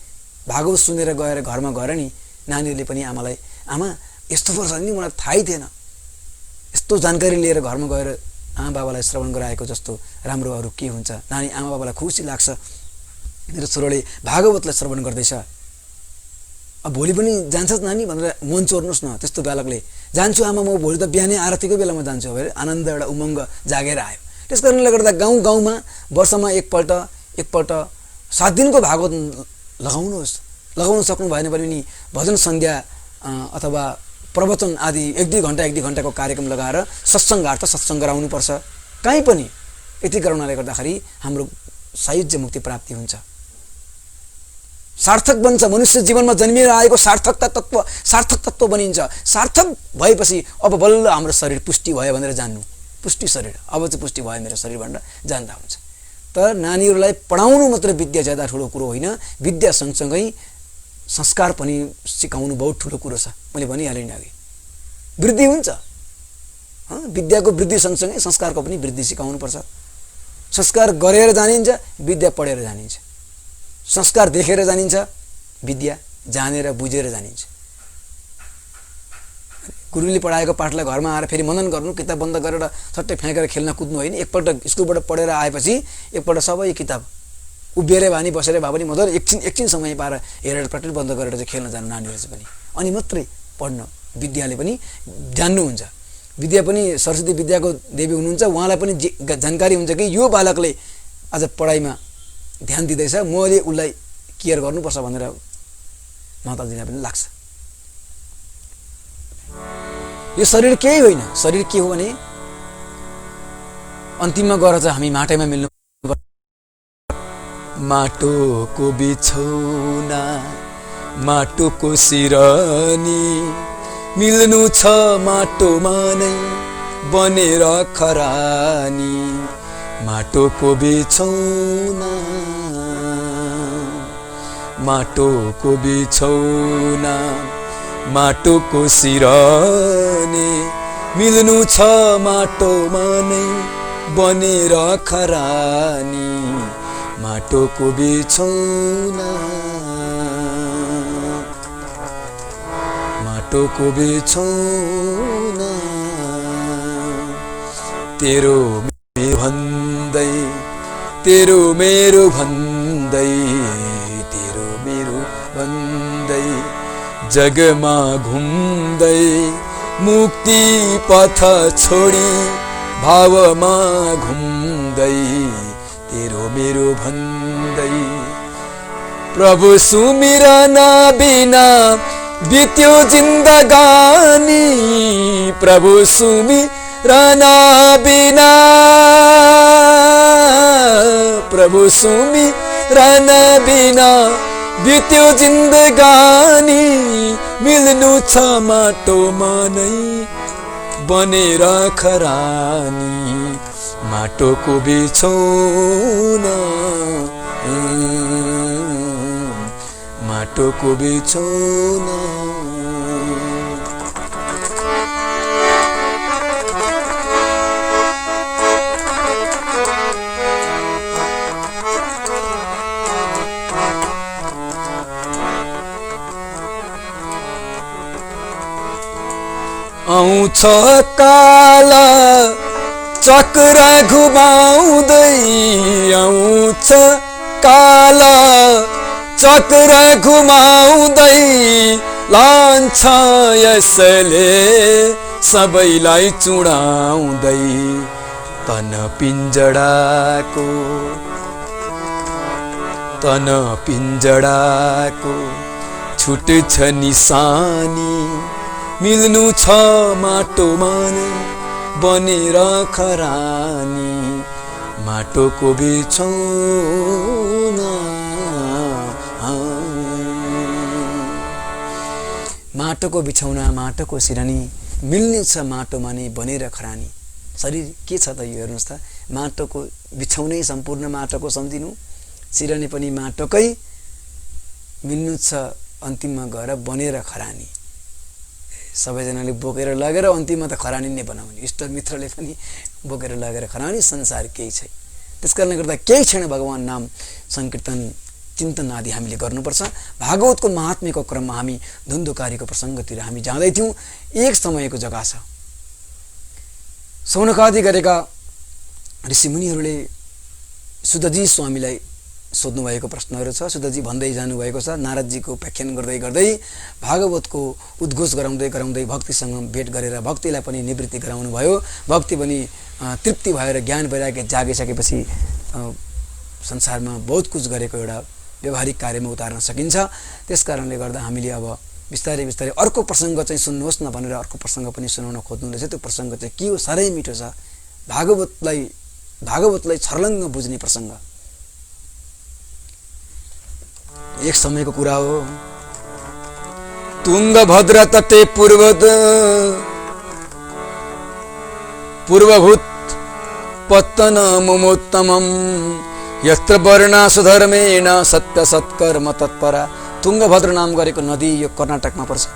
भागवत सुनेर गएर घरमा गएर नि नानीहरूले पनि आमालाई, आमा यस्तो पर्छ नि मलाई थाहै थिएन, यस्तो जानकारी लिएर घरमा गएर आमा बाबालाई श्रवण गराएको जस्तो राम्रो अरू के हुन्छ। नानी आमा बाबालाई खुसी लाग्छ, मेरो छोरोले भागवतलाई श्रवण गर्दैछ। अब भोलि पनि जान्छस् नानी भनेर मन चोर्नुहोस् न। त्यस्तो बालकले जान्छु आमा, म भोलि त बिहानै आरतीको बेलामा जान्छु भनेर आनन्द, एउटा उमङ्ग जागेर आयो। त्यस कारणले गर्दा गाउँमा वर्षमा एकपल्ट 7 दिनको भागवत लगाउन सक्नु भएन भने नि भजन सन्ध्या अथवा प्रवचन आदि 1-2 घण्टाको कार्यक्रम लगाएर सत्सङ्ग गराउनुपर्छ। कहीँ पनि यति गराउनाले गर्दाखेरि हाम्रो सायुज्य मुक्ति प्राप्ति हुन्छ, सार्थक बन्छ। मनुष्य जीवनमा जन्मिएर आएको सार्थक तत्व बनिन्छ। सार्थक भएपछि अब बल्ल हाम्रो शरीर पुष्टि भयो भनेर जान्नु। पुष्टि शरीर, अब चाहिँ पुष्टि भयो मेरो शरीर भनेर जान्दा हुन्छ। तर नानीहरूलाई पढाउनु मात्र विद्या ज्यादा ठुलो कुरो होइन, विद्या सँगसँगै संस्कार पनि सिकाउनु बहुत ठुलो कुरो छ। मैले भनिहालेँ नि अघि, वृद्धि हुन्छ। विद्याको वृद्धि सँगसँगै संस्कारको पनि वृद्धि सिकाउनुपर्छ। संस्कार गरेर जानिन्छ, विद्या पढेर जानिन्छ। संस्कार देखेर जानिन्छ, विद्या जानेर बुझेर जानिन्छ। गुरुले पढाएको पाठलाई घरमा आएर फेरि मनन गर्नु, किताब बन्द गरेर सट्टै फ्याँकेर खेल्न कुद्नु होइन। एकपल्ट स्कुलबाट पढेर आएपछि एकपल्ट सबै किताब उभिएर भए पनि बसेर भए पनि मजाले एकछिन समय पाएर हेरेर प्र्याक्टिस बन्द गरेर चाहिँ खेल्न जानु नानीहरू चाहिँ पनि, अनि मात्रै पढ्न विद्याले पनि जान्नुहुन्छ। विद्या पनि सरस्वती विद्याको देवी हुनुहुन्छ। उहाँलाई पनि जानकारी हुन्छ कि यो बालकले आज पढाइमा ध्यान दिँदैछ, मैले उसलाई केयर गर्नुपर्छ भनेर माताजीलाई पनि लाग्छ। यो शरीर केही होइन। शरीर के हो भने अन्तिममा गएर चाहिँ हामी माटैमा मिल्नु। माटोको बिछौना, माटोको सिरानी, मिल्नु छ माटोमा नै बनेर खरानी। माटोको बिछौना, माटोको बिछौना, माटोको सिरानी मिल्नु छ माटोमा नै बनेर खरानी माटोको बिछौना माटोको बिछौना तेरो मेरो भन्दै तेरो मेरो भन्दै तेरो मेरो भन्दै जगमा घुम्दै मुक्ति पथ छोडी भावमा घुम्दै तेरो मेरो भन्दै प्रभु सुमिरन बिना बित्यो जिन्दगानी प्रभु सुमिरन बिना प्रभु सुमिरन बिना बित्यो जिन्दगानी मिल्नु छ माटोमा नै बनेर खरानी माटोको बिछौना माटोको बिछौना आउँछ काला चक्र घुमाउँदै आउँछ काला चक्र घुमाउँदै लान्छ यसले सबैलाई चुडाउँदै तन पिञ्जडाको छुट्छ निशानी मिल्नु छ माटोमा नै बनेर खरानी माटोको बिछौना माटोको बिछौना माटोको सिरानी मिल्ने छ माटोमा नै बनेर खरानी शरीर के छ त यो हेर्नुहोस् त माटोको बिछौनै सम्पूर्ण माटोको सम्झिनु सिरानी पनि माटोकै मिल्नु छ अन्तिममा गएर बनेर खरानी सबैजनाले बोकेर लगेर अन्तिममा त खरानी नै बनाउने इष्ट मित्रले पनि बोकेर लगेर खरानी संसार केही छैन त्यसकारणले गर्दा केही छैन भगवान नाम संकीर्तन चिन्तन आदि हामीले गर्नुपर्छ भागवतको महात्म्यको क्रममा हामी धुन्धुकारीको प्रसङ्गतिर हामी जाँदै थियौं एक समयको जग्गा छ सौनकादि गरेका ऋषिमुनिहरूले सुतजी स्वामीलाई सोध्नु भएको प्रश्नहरू छ सुतजी भन्दै जानु भएको छ नारदजीको व्याख्यान गर्दै गर्दै भागवतको उद्घोष गराउँदै गराउँदै भक्तिसँग भेट गरेर भक्तिलाई पनि निवृत्ति गराउनु भयो भक्ति पनि तृप्ति भएर ज्ञान वैराग्य जागिसकेपछि संसारमा बहुत कुछ गरेको एउटा व्यवहारिक कार्यमा उतार्न सकिन्छ त्यसकारणले गर्दा हामीले अब बिस्तारै बिस्तारै अर्को प्रसङ्ग चाहिँ सुन्नुहोस् न भनेर अर्को प्रसङ्ग पनि सुनाउन खोज्नुहुँदैछ त्यो प्रसङ्ग चाहिँ के हो साह्रै मिठो छ भागवतलाई छर्लङ्ग बुझ्ने प्रसङ्ग एक समयको कुरा हो तुङ्गभद्रा तटे पूर्वभूत पत्तन मुमोत्तमम यत्र वर्णासु धर्मेण सत्य सत्कर्म तत्परा तुङ्गभद्र नाम गरेको नदी यो कर्नाटकमा पर्छ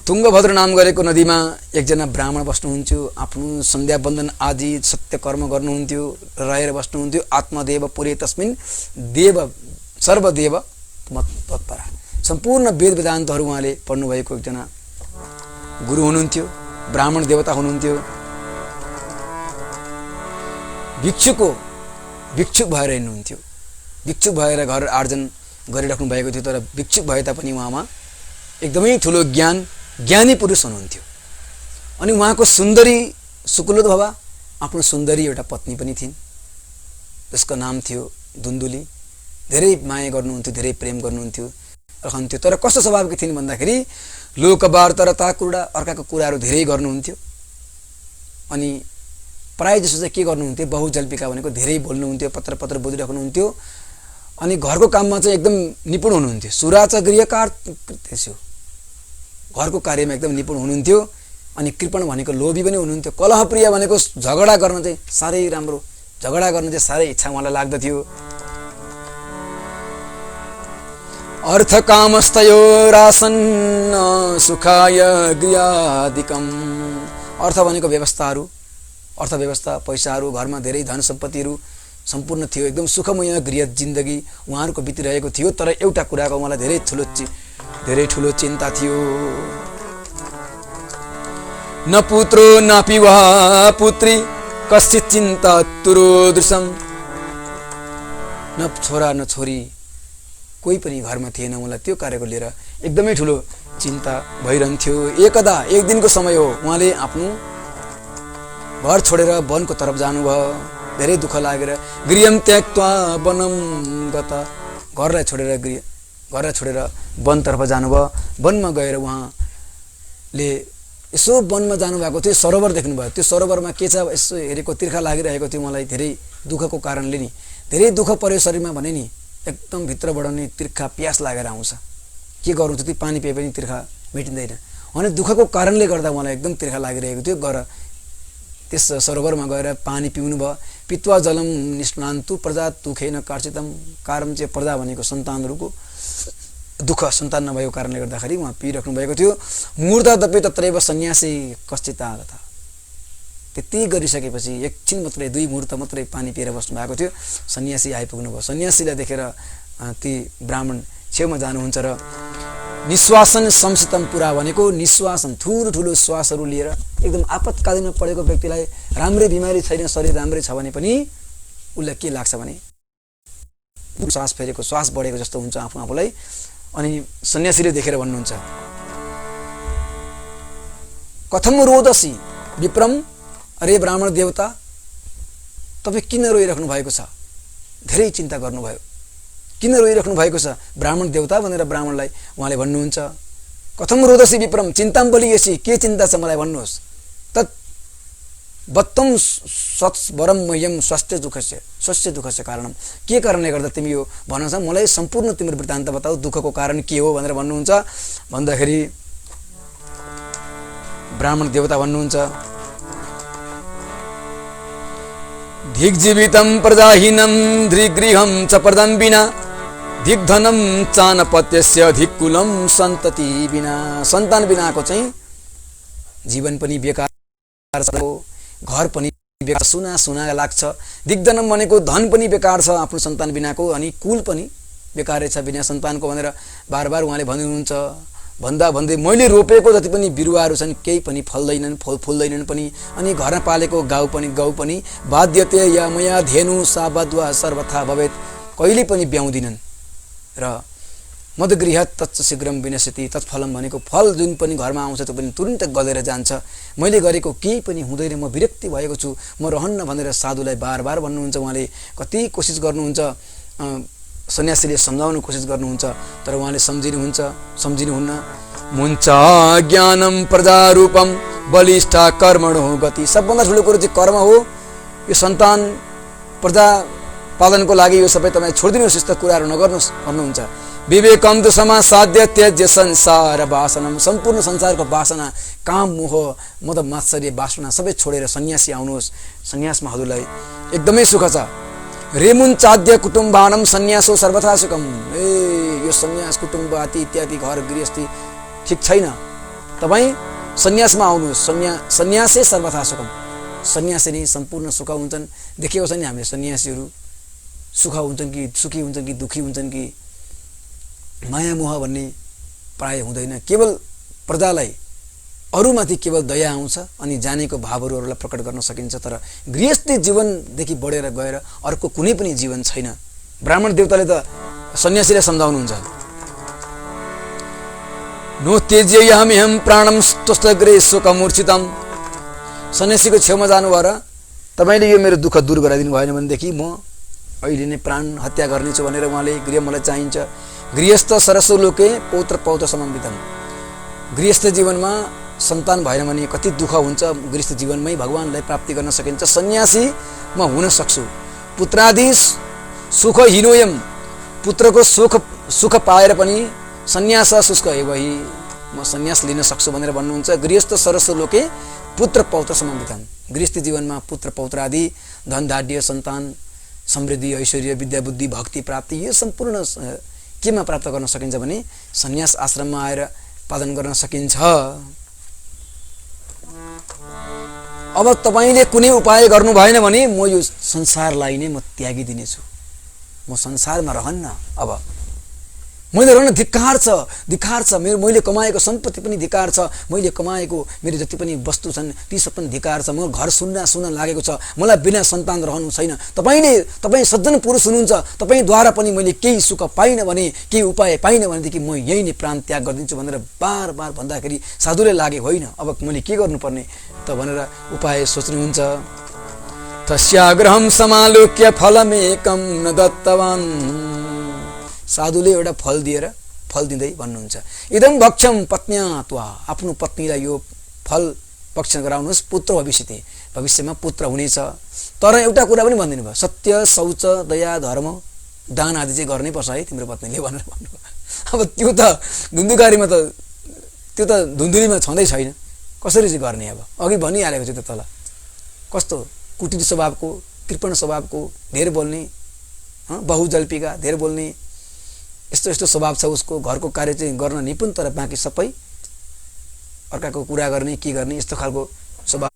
तुङ्गभद्र नाम गरेको नदीमा एकजना ब्राह्मण बस्नुहुन्थ्यो आफ्नो सन्ध्या बन्दन आदि सत्य कर्म गर्नुहुन्थ्यो रहेर बस्नुहुन्थ्यो आत्मदेव पुरे तस्मिन् देव सर्वदेव तत्परा सम्पूर्ण वेद वेदान्तहरू उहाँले पढ्नुभएको एकजना गुरु हुनुहुन्थ्यो ब्राह्मण देवता हुनुहुन्थ्यो भिक्षुक भएर हिँड्नुहुन्थ्यो भिक्षुक भएर घर आर्जन गरिराख्नु भएको थियो तर भिक्षुक भए तापनि उहाँमा एकदमै ठुलो ज्ञानी पुरुष हुनुहुन्थ्यो अनि उहाँको सुन्दरी सुकुलोद बाबा आफ्नो सुन्दरी एउटा पत्नी पनि थिइन् त्यसको नाम थियो धुन्धुली धेरै माया गर्नुहुन्थ्यो धेरै प्रेम गर्नुहुन्थ्यो रहन्थ्यो तर कस्तो स्वभावकी थिइन् भन्दाखेरि लोकवार्ता कुरा अर्काको कुराहरू धेरै गर्नुहुन्थ्यो अनि प्राय जसो चाहिँ के गर्नुहुन्थ्यो बहुजल्पिका भनेको धेरै बोल्नुहुन्थ्यो पत्र बुझिराख्नुहुन्थ्यो अनि घरको काममा चाहिँ एकदम निपुण हुनुहुन्थ्यो सुराच गृहकार त्यसो घरको कार्यमा एकदम निपुण हुनुहुन्थ्यो अनि कृपण भनेको लोभी पनि हुनुहुन्थ्यो कलहप्रिय भनेको झगडा गर्न चाहिँ साह्रै राम्रो झगडा गर्न चाहिँ साह्रै इच्छा उहाँलाई लाग्दथ्यो अर्थकामस्तयोरासन्न सुखाय गृहादिकम्। अर्थ भनेको व्यवस्थाहरू, अर्थव्यवस्था, पैसाहरू, घरमा धेरै धन सम्पत्तिहरू सम्पूर्ण थियो, एकदम सुखमय गृह जिन्दगी उहाँहरूको बितिरहेको थियो। तर एउटा कुराको मलाई धेरै ठुलो चिन्ता थियो। न पुत्रो नापि वा पुत्री कश्चित चिन्ता तुरो दृश्यम। न छोरा न छोरी कोही पनि घरमा थिएन। मलाई त्यो कार्यको लिएर एकदमै ठुलो चिन्ता भइरहन्थ्यो। एकदा एक दिनको समय हो, उहाँले आफ्नो घर छोडेर वनको तर्फ जानुभयो। धेरै दुःख लागेर गृहम त्यक्त्वा वनम गत, घरलाई छोडेर वनतर्फ जानुभयो। वनमा गएर उहाँले यसो वनमा जानुभएको थियो, सरोवर देख्नुभयो। त्यो सरोवरमा के छ यसो हेरेको, तिर्खा लागिरहेको थियो। मलाई धेरै दुःखको कारणले नि, धेरै दुःख पर्यो शरीरमा भने नि, एकदम भित्रबाट नि तिर्खा प्यास लागेर आउँछ। के गर्नु, त्यति पानी पिए पनि तिर्खा मेटिँदैन। अनि दुःखको कारणले गर्दा मलाई एकदम तिर्खा लागिरहेको थियो। गएर त्यस सरोवरमा गएर पानी पिउनु भयो। पित्वा जलम निस्नान्तु प्रजा दुखेन कार्चितम। कारण चाहिँ प्रजा भनेको सन्तानहरूको दुःख, सन्तान नभएको कारणले गर्दाखेरि उहाँ पिइराख्नु भएको थियो। मूर्धदपि तत्रैव सन्यासी कश्चित आगता। त्यति गरिसकेपछि एकछिन मात्रै, 2 मुहूर्त मात्रै पानी पिएर बस्नु भएको थियो। सन्यासी आइपुग्नु भयो। सन्यासीलाई देखेर ती ब्राह्मण छेउमा जानुहुन्छ र निश्वासन संसितम पुरा भनेको निश्वासन, ठुलो श्वासहरू लिएर एकदम आपतकालीनमा परेको व्यक्तिलाई, राम्रै बिमारी छैन, शरीर राम्रै छ भने पनि उसलाई के लाग्छ भने श्वास फेरेको, श्वास बढेको जस्तो हुन्छ आफूलाई। अनि सन्यासीले देखेर भन्नुहुन्छ, कथम रोदसी विप्रम, अरे ब्राह्मण देवता तपाईँ किन रोइराख्नु भएको छ? धेरै चिन्ता गर्नुभयो। किन रोइराख्नु भएको छ ब्राह्मण देवता भनेर ब्राह्मणलाई उहाँले भन्नुहुन्छ। कथम रोदसी विप्रम चिन्ताम बलिएसी, के चिन्ता छ मलाई भन्नुहोस्। तत् बत्तम सत्वरम मह्यम स्वास्थ्य दुःखस्य कारणम। के कारणले गर्दा तिमी यो भन्न छ, मलाई सम्पूर्ण तिम्रो वृत्तान्त बताऊ, दुःखको कारण के हो भनेर भन्नुहुन्छ। भन्दाखेरि ब्राह्मण देवता भन्नुहुन्छ, धिग्जीवितम प्रजाहीनम धृगृहम च प्रदम बिना धिग्धनम चानपत्यस्य धिक्कुलम सन्तति बिना। सन्तान बिनाको चाहिँ जीवन पनि बेकार छ, घर पनि बेकार, सुना लाग्छ। दिग्धनम भनेको धन पनि बेकार छ आफ्नो सन्तान बिनाको, अनि कुल पनि बेकारै छ बिना सन्तानको भनेर बार उहाँले भन्नुहुन्छ। भन्दै मैले रोपेको जति पनि बिरुवाहरू छन् केही पनि फल्दैनन्, फुल्दैनन् पनि। अनि घरमा पालेको गौ पनि बाध्यते या मया धेनु साबद्वा सर्वथा भवेत्, कहिले पनि ब्याउँदिनन्। र मदगृह तत् शीघ्रम विनश्यति, तत्फलम भनेको फल जुन पनि घरमा आउँछ त्यो पनि तुरुन्त गलेर जान्छ। मैले गरेको केही पनि हुँदैन, म विरक्ति भएको छु, म रहन्न भनेर साधुलाई बार भन्नुहुन्छ। उहाँले कति कोसिस गर्नुहुन्छ, सन्यासीले सम्झाउन कोसिस गर्नुहुन्छ, तर उहाँले सम्झिनुहुन्न। मुञ्चा ज्ञानम प्रजारूपम बलिष्ठा कर्मणो गति। सबभन्दा ठुलो कुरो चाहिँ कर्म हो। यो सन्तान प्रजा पालनको लागि यो सबै तपाईँ छोडिदिनुहोस्, यस्ता कुराहरू नगर्नुहोस् भन्नुहुन्छ। विवेकम त समासाध्य त्यज्य संसार वासनम। सम्पूर्ण संसारको वासना, काम, मोह, मद मात्सर्य वासना सबै छोडेर सन्यासी आउनुहोस्। सन्यासमा हजुरलाई एकदमै सुख छ। रेमुन चाद्य कुटुम्बानम सन्यासो सर्वथा सुखम। यो सन्यास, कुटुम्ब आदि इत्यादि घर गृहस्थी ठिक छैन, तपाईँ सन्यासमा आउनुहोस्। सन्यासै सर्वथा सुखम। सन्यासी नै सम्पूर्ण सुख हुन्छन्। देखेको छ नि हामीले सन्यासीहरू सुख हुन्छन् कि सुखी हुन्छन् कि दुखी हुन्छन् कि माया मोह भन्ने प्राय हुँदैन। केवल प्रजालाई, अरूमाथि केवल दया आउँछ अनि जानेको भावहरू अरूलाई प्रकट गर्न सकिन्छ। तर गृहस्थी जीवनदेखि बढेर गएर अर्को कुनै पनि जीवन छैन। ब्राह्मण देवताले त सन्यासीलाई सम्झाउनुहुन्छ, नो तेज्य यहमिहम प्राणम त्वस्तग्रे शोकमूर्छितम। सन्यासीको छेउमा जानु भएर तपाईँले यो मेरो दुःख दूर गराइदिनु भएन भनेदेखि म अहिले नै प्राण हत्या गर्नेछु भनेर उहाँले, गृह मलाई चाहिन्छ। गृहस्थ सरसो लोके पौत्र समन्वितम। गृहस्थ जीवनमा सन्तान भएन भने कति दुःख हुन्छ। गृहस्थ जीवनमै भगवानलाई प्राप्ति गर्न सकिन्छ। सन्यासी म हुन सक्छु। पुत्रादि सुखहीनोयम। पुत्रको सुख पाएर पनि सन्यास शुष्क एवही, म सन्यास लिन सक्छु भनेर भन्नुहुन्छ। गृहस्थ सरसो लोके पुत्र पौत्र समन्वितम। गृहस्थ जीवनमा पुत्र पौत्र आदि धन धाड्य, सन्तान, समृद्धि, ऐश्वर्य, विद्या बुद्धि, भक्ति प्राप्ति, यो सम्पूर्ण केमा प्राप्त गर्न सकिन्छ भने सन्यास आश्रममा आएर पालन गर्न सकिन्छ। अब तपाईले कुनै उपाय गर्नु भएन भने म यो संसारलाई नै म त्यागिदिनेछु, म संसारमा रहन्न। अब मैले रहन धिक्कार छ, मैले कमाएको सम्पत्ति पनि धिक्कार छ, मैले कमाएको मेरो जति पनि वस्तु छन् ती सब पनि धिक्कार छ, म घर सुन्न लागेको छ, मलाई बिना सन्तान रहनु छैन। तपाईँ सज्जन पुरुष हुनुहुन्छ, तपाईँद्वारा पनि मैले केही सुख पाइनँ भने, केही उपाय पाइनँ भनेदेखि म यही नै प्राण त्याग गरिदिन्छु भनेर बार बार भन्दाखेरि साधुले लागे होइन अब मैले के गर्नुपर्ने त भनेर उपाय सोच्नुहुन्छ। तस्याग्रहं समालोक्य फलमेकं न दत्तवान्, साधुले एउटा फल दिँदै भन्नुहुन्छ, इदं भक्षम पत्न्या त्वा, आफ्नो पत्नीलाई यो फल भक्षण गराउनुहोस्, पुत्र भविष्यमा पुत्र हुनेछ। तर एउटा कुरा पनि भनिदिनु भयो, सत्य शौच दया धर्म दान आदि चाहिँ गर्नै पर्छ है तिम्रो पत्नीले भनेर भन्नुभयो। अब त्यो त धुन्धुलीमा छँदै छैन, कसरी चाहिँ गर्ने? अब अघि भनिहालेको छु त तल, कस्तो कुटिल स्वभावको, कृपण स्वभावको, धेर बोल्ने, बहुजल्पीका, धेर बोल्ने, यस्तो स्वभाव छ उसको। घरको कार्य चाहिँ गर्न निपुण तर बाँकी सबै अर्काको कुरा गर्ने, के गर्ने, यस्तो खालको स्वभाव।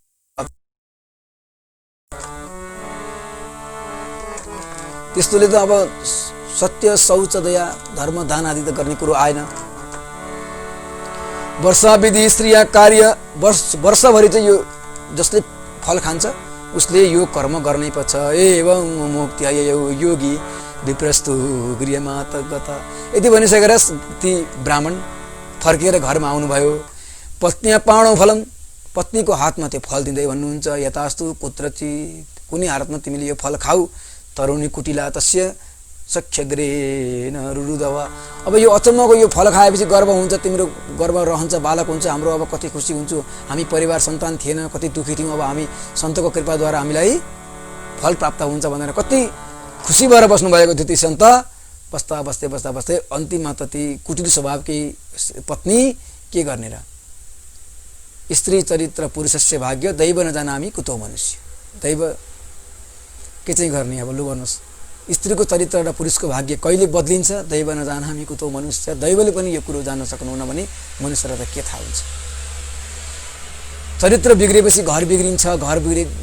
त्यस्तोले त अब सत्य शौच दया धर्म दान आदि त गर्ने कुरो आएन। वर्षा विधि श्रिया कार्य, वर्षभरि चाहिँ यो जसले फल खान्छ उसले यो कर्म गर्नै पर्छ। एवं मुक्त्याय योगी विप्रस्तु गृहमात गत, यति भनिसकेर ती ब्राह्मण फर्केर घरमा आउनुभयो। पत्न्या पाणो फलम, पत्नीको हातमा त्यो फल दिँदै भन्नुहुन्छ, यथास्तु कुत्रचित, कुनै हालतमा तिमीले यो फल खाऊ। तरुणी कुटिला तस्य सख्यग्रेन रुरुदवा, अब यो अचम्मको यो फल खाएपछि गर्व हुन्छ, तिम्रो गर्व रहन्छ, बालक हुन्छ, हाम्रो अब कति खुसी हुन्छु, हामी परिवार सन्तान थिएन, कति दुखी थियौँ, अब हामी सन्तको कृपाद्वारा हामीलाई फल प्राप्त हुन्छ भनेर कति खुसी भएर बस्नुभएको थियो ती सन्त। बस्दै अन्तिममा त ती कुटिल स्वभावकी पत्नी के गर्ने र? स्त्री चरित्र पुरुषस्य भाग्य दैव नजानामि कुतो मनुष्य, दैव के चाहिँ गर्ने? अब लु भन्नुहोस्, स्त्रीको चरित्र र पुरुषको भाग्य कहिले बदलिन्छ? दैव नजानामि कुतो मनुष्य, दैवले पनि यो कुरो जान्न सक्नुहुन्न भने मनुष्यलाई त के थाहा हुन्छ? चरित्र बिग्रेपछि घर बिग्रिन्छ, घर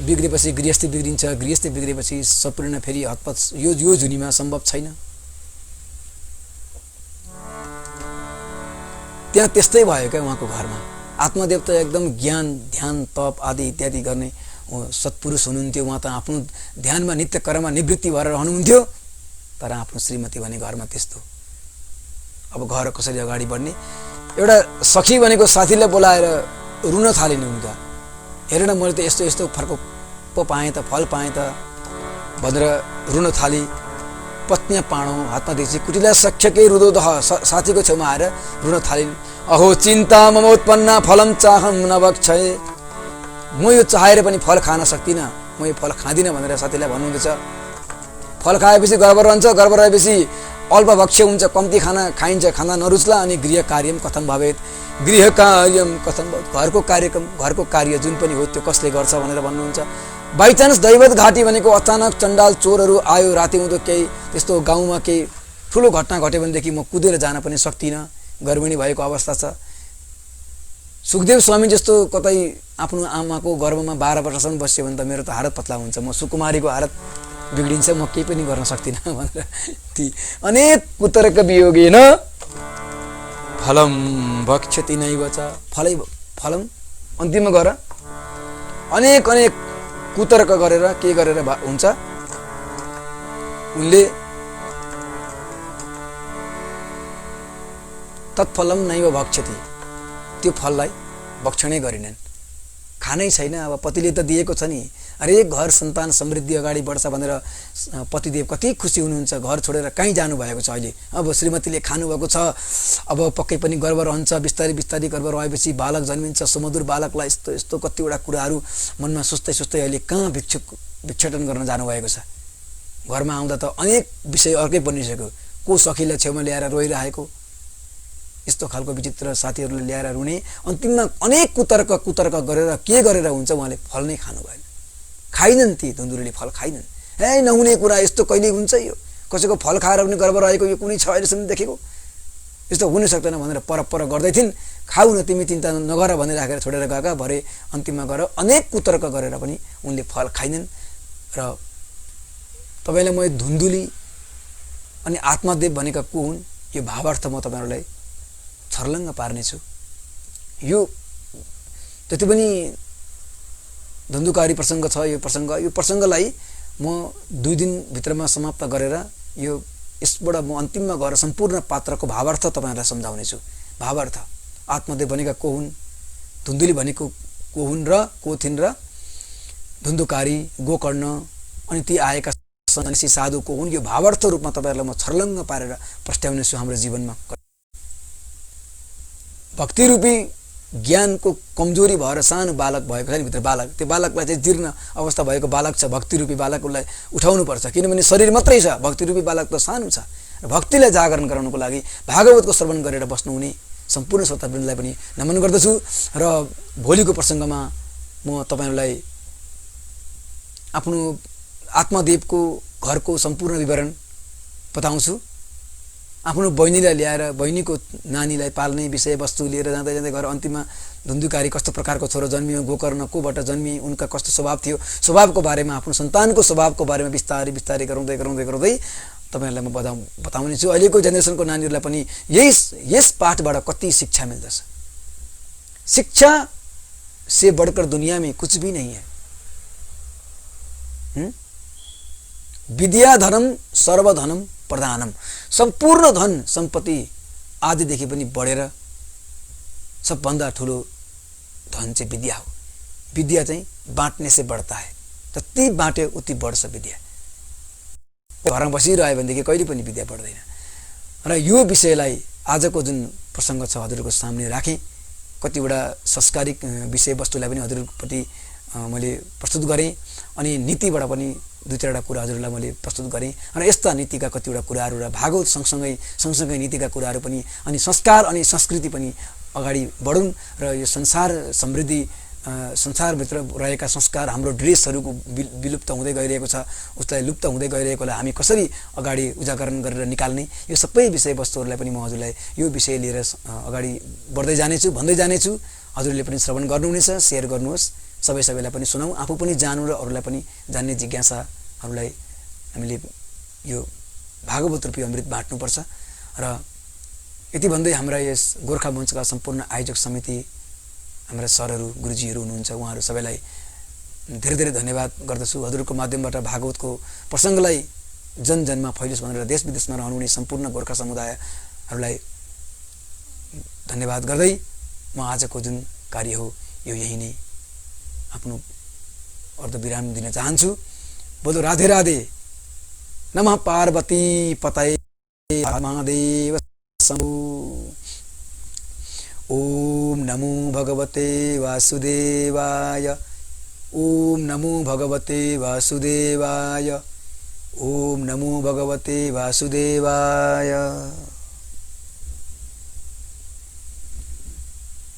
बिग्रेपछि गृहस्थी बिग्रिन्छ, गृहस्थी बिग्रेपछि सम्पूर्ण फेरि हतपत यो जुनीमा सम्भव छैन। त्यहाँ त्यस्तै भयो क्या उहाँको घरमा। आत्मदेव त एकदम ज्ञान ध्यान तप आदि इत्यादि गर्ने सत्पुरुष हुनुहुन्थ्यो, उहाँ त आफ्नो ध्यानमा नित्य कर्ममा निवृत्ति भएर रहनुहुन्थ्यो, तर आफ्नो श्रीमती भने घरमा त्यस्तो। अब घर कसरी अगाडि बढ्ने? एउटा सखी भनेको साथीलाई बोलाएर रुन थालिनु हुन्छ, हेर न मैले त यस्तो फर्को पाएँ त, फल पाएँ त भनेर रुन थाली। पत्नी पाणो हातमा देख्छ, कुटिला सख्यकै रुदोदह, साथीको छेउमा आएर रुन थालिन्। अहो चिन्ता मम उत्पन्न फलम चाहम न बक्षय, म यो चाहेर पनि फल खान सक्दिनँ, म यो फल खाँदिनँ भनेर साथीलाई भन्नुहुँदैछ। फल खाएपछि गर्व रहन्छ, गर्व रहेपछि अल्प भक्ष्य हुन्छ, कम्ती खाना खाइन्छ, खाना नरुच्ला। अनि गृह कार्यम कथम भवेत्, गृह कार्यम कथम भवेत्, घरको कार्य जुन पनि हो त्यो कसले गर्छ भनेर भन्नुहुन्छ। बाइचान्स दैवत घाटी भनेको अचानक चण्डाल चोरहरू आयो, राति हुँदो केही त्यस्तो गाउँमा केही ठुलो घटना घट्यो भनेदेखि म कुदेर जान पनि सक्दिनँ, गर्भिणी भएको अवस्था छ। सुखदेव स्वामी जस्तो कतै आफ्नो आमाको गर्भमा 12 वर्षसम्म बस्यो भने त मेरो त हालत पतला हुन्छ, म सुकुमारीको हालत बिग्रिन्छ, म केही पनि गर्न सक्दिनँ भनेर ती अनेक कुतर्क वियोगेन फलम भक्षति नैव च, फलम अन्तिममा गएर अनेक कुतर्क गरेर के गरेर हुन्छ, उनले तत्फलम नैव भक्षति, त्यो फललाई भक्षणै गरिनन्, खानै छैन। अब पतिले त दिएको छ नि, अरे घर सन्तान समृद्धि अगाडि बढ्छ भनेर पतिदेव कति खुसी हुनुहुन्छ, घर छोडेर कहीँ जानुभएको छ अहिले। अब श्रीमतीले खानुभएको छ, अब पक्कै पनि गर्व रहन्छ, बिस्तारै गर्व रहेपछि बालक जन्मिन्छ, सुमधुर बालकलाई यस्तो कतिवटा कुराहरू मनमा सोच्दै अहिले कहाँ भिक्षाटन गर्न जानुभएको छ। घरमा आउँदा त अनेक विषय अर्कै बनिसक्यो, को सखीलाई छेउमा ल्याएर रोइरहेको, यस्तो खालको विचित्र साथीहरूले ल्याएर रुने। अन्तिममा अनेक कुतर्क गरेर के गरेर हुन्छ, उहाँले फल नै खानु भएन, खाइनन्, ती धुन्दुलीले फल खाइनन्। नहुने कुरा यस्तो कहिले हुन्छ, यो कसैको फल खाएर पनि गर्व रहेको यो कुनै छ अहिलेसम्म देखेको? यस्तो हुन सक्दैन भनेर पर गर्दै थिइन्। खाऊ न तिमी चिन्ता नगर भनेर राखेर छोडेर गएका, भरे अन्तिममा गएर अनेक कुतर्क गरेर पनि उनले फल खाइनन्। र तपाईलाई म धुन्धुली अनि आत्मदेव भनेका को हुन् यो भावार्थ म तपाईहरुलाई छर्लङ्ग पार्नेछु। यो जति पनि धुन्धुकारी प्रसङ्ग छ, यो प्रसङ्गलाई म 2 दिन भित्रमा समाप्त गरेर यो यसबाट म अन्तिममा गएर सम्पूर्ण पात्रको भावार्थ तपाईहरुलाई सम्झाउने छु। भावार्थ आत्मदेव भनेका को हुन्, धुन्धुली भनेको को हुन् र को थिन्, र धुन्धुकारी गोकर्ण अनि ती आएका सन्यासी साधु को हुन्, यो भावार्थ रूपमा तपाईहरुलाई म छर्लङ्ग पारेर प्रस्ट्याउने छु हाम्रो जीवनमा। भक्ति रूपी ज्ञानको कमजोरी भएर सानो बालक भएको छ नि भित्र बालक, त्यो बालकलाई चाहिँ जीर्ण अवस्था भएको बालक छ, भक्ति रूपी बालकलाई उठाउनु पर्छ, किनभने शरीर मात्रै छ, भक्ति रूपी बालक त सानो छ। र भक्तिलाई जागरण गराउनको लागि भागवतको श्रवण गरेर बस्नुहुने सम्पूर्ण श्रोतावृन्दलाई पनि नमन गर्दछु। र भोलिको प्रसङ्गमा म तपाईहरुलाई आफ्नो आत्मदेवको घरको सम्पूर्ण विवरण बताउँछु। आफ्नो बहिनीलाई ल्याएर बहिनीको नानीलाई पाल्ने विषयवस्तु लिएर जाँदै जाँदै घर अन्तिममा धुन्धुकारी कस्तो प्रकारको छोरो जन्मियो, गोकर्ण कोबाट जन्मिए, उनका कस्तो स्वभाव थियो, स्वभावको बारेमा आफ्नो सन्तानको स्वभावको बारेमा बिस्तारै गराउँदै तपाईहरुलाई म बताउने छु। अहिलेको जेनेरेसनको नानीहरुलाई पनि यस पाठबाट कति शिक्षा मिल्दछ। शिक्षा से बढ़कर दुनिया में कुछ भी नहीं है। विद्या धनम सर्वधनम प्रधानम, सम्पूर्ण धन सम्पत्ति आदिदेखि पनि बढेर सबभन्दा ठुलो धन चाहिँ विद्या हो। विद्या चाहिँ बाँट्ने से बढ्ता है, जति बाँट्यो उति बढ्छ विद्या। घरमा बसिरह्यो भनेदेखि कहिले पनि विद्या बढ्दैन। र यो विषयलाई आजको जुन प्रसङ्ग छ हजुरको सामने राखेँ, कतिवटा संस्कारिक विषयवस्तुलाई पनि हजुरप्रति मैले प्रस्तुत गरेँ, अनि नीतिबाट पनि 2-3 कुरा हजुरलाई मैले प्रस्तुत गरेँ। र यस्ता नीतिका कतिवटा कुराहरू र भागवत सँगसँगै नीतिका कुराहरू पनि, अनि संस्कार अनि संस्कृति पनि अगाडि बढुन्। र यो संसार समृद्धि, संसारभित्र रहेका संस्कार, हाम्रो ड्रेसहरूको विलुप्त हुँदै गइरहेको छ, उसलाई लुप्त हुँदै गइरहेकोलाई हामी कसरी अगाडि उजागरण गरेर निकाल्ने, यो सबै विषयवस्तुहरूलाई पनि म हजुरलाई यो विषय लिएर अगाडि बढ्दै जानेछु, भन्दै जानेछु। हजुरले पनि श्रवण गर्नुहुनेछ, शेयर गर्नुहोस्, सबैलाई पनि सुनाऊ, आफू पनि जानु र अरूलाई पनि जान्ने जिज्ञासाहरूलाई हामीले यो भागवत रूपी अमृत बाँट्नुपर्छ। र यति भन्दै हाम्रा यस गोर्खा मञ्चका सम्पूर्ण आयोजक समिति, हाम्रा सरहरू, गुरुजीहरू हुनुहुन्छ, उहाँहरू सबैलाई धेरै धन्यवाद गर्दछु। हजुरको माध्यमबाट भागवतको प्रसङ्गलाई जनजनमा फैलोस् भनेर देश विदेशमा रहनुहुने सम्पूर्ण गोर्खा समुदायहरूलाई धन्यवाद गर्दै म आजको जुन कार्य हो यो यही नै आफ्नो अर्धविराम दिन चाहन्छु। बोलो राधे राधे। नमः पार्वती पतये महादेव शम्भो। ओम नमो भगवते वासुदेवाय। ओम नमो भगवते वासुदेवाय। ओम नमो भगवते वासुदेवाय।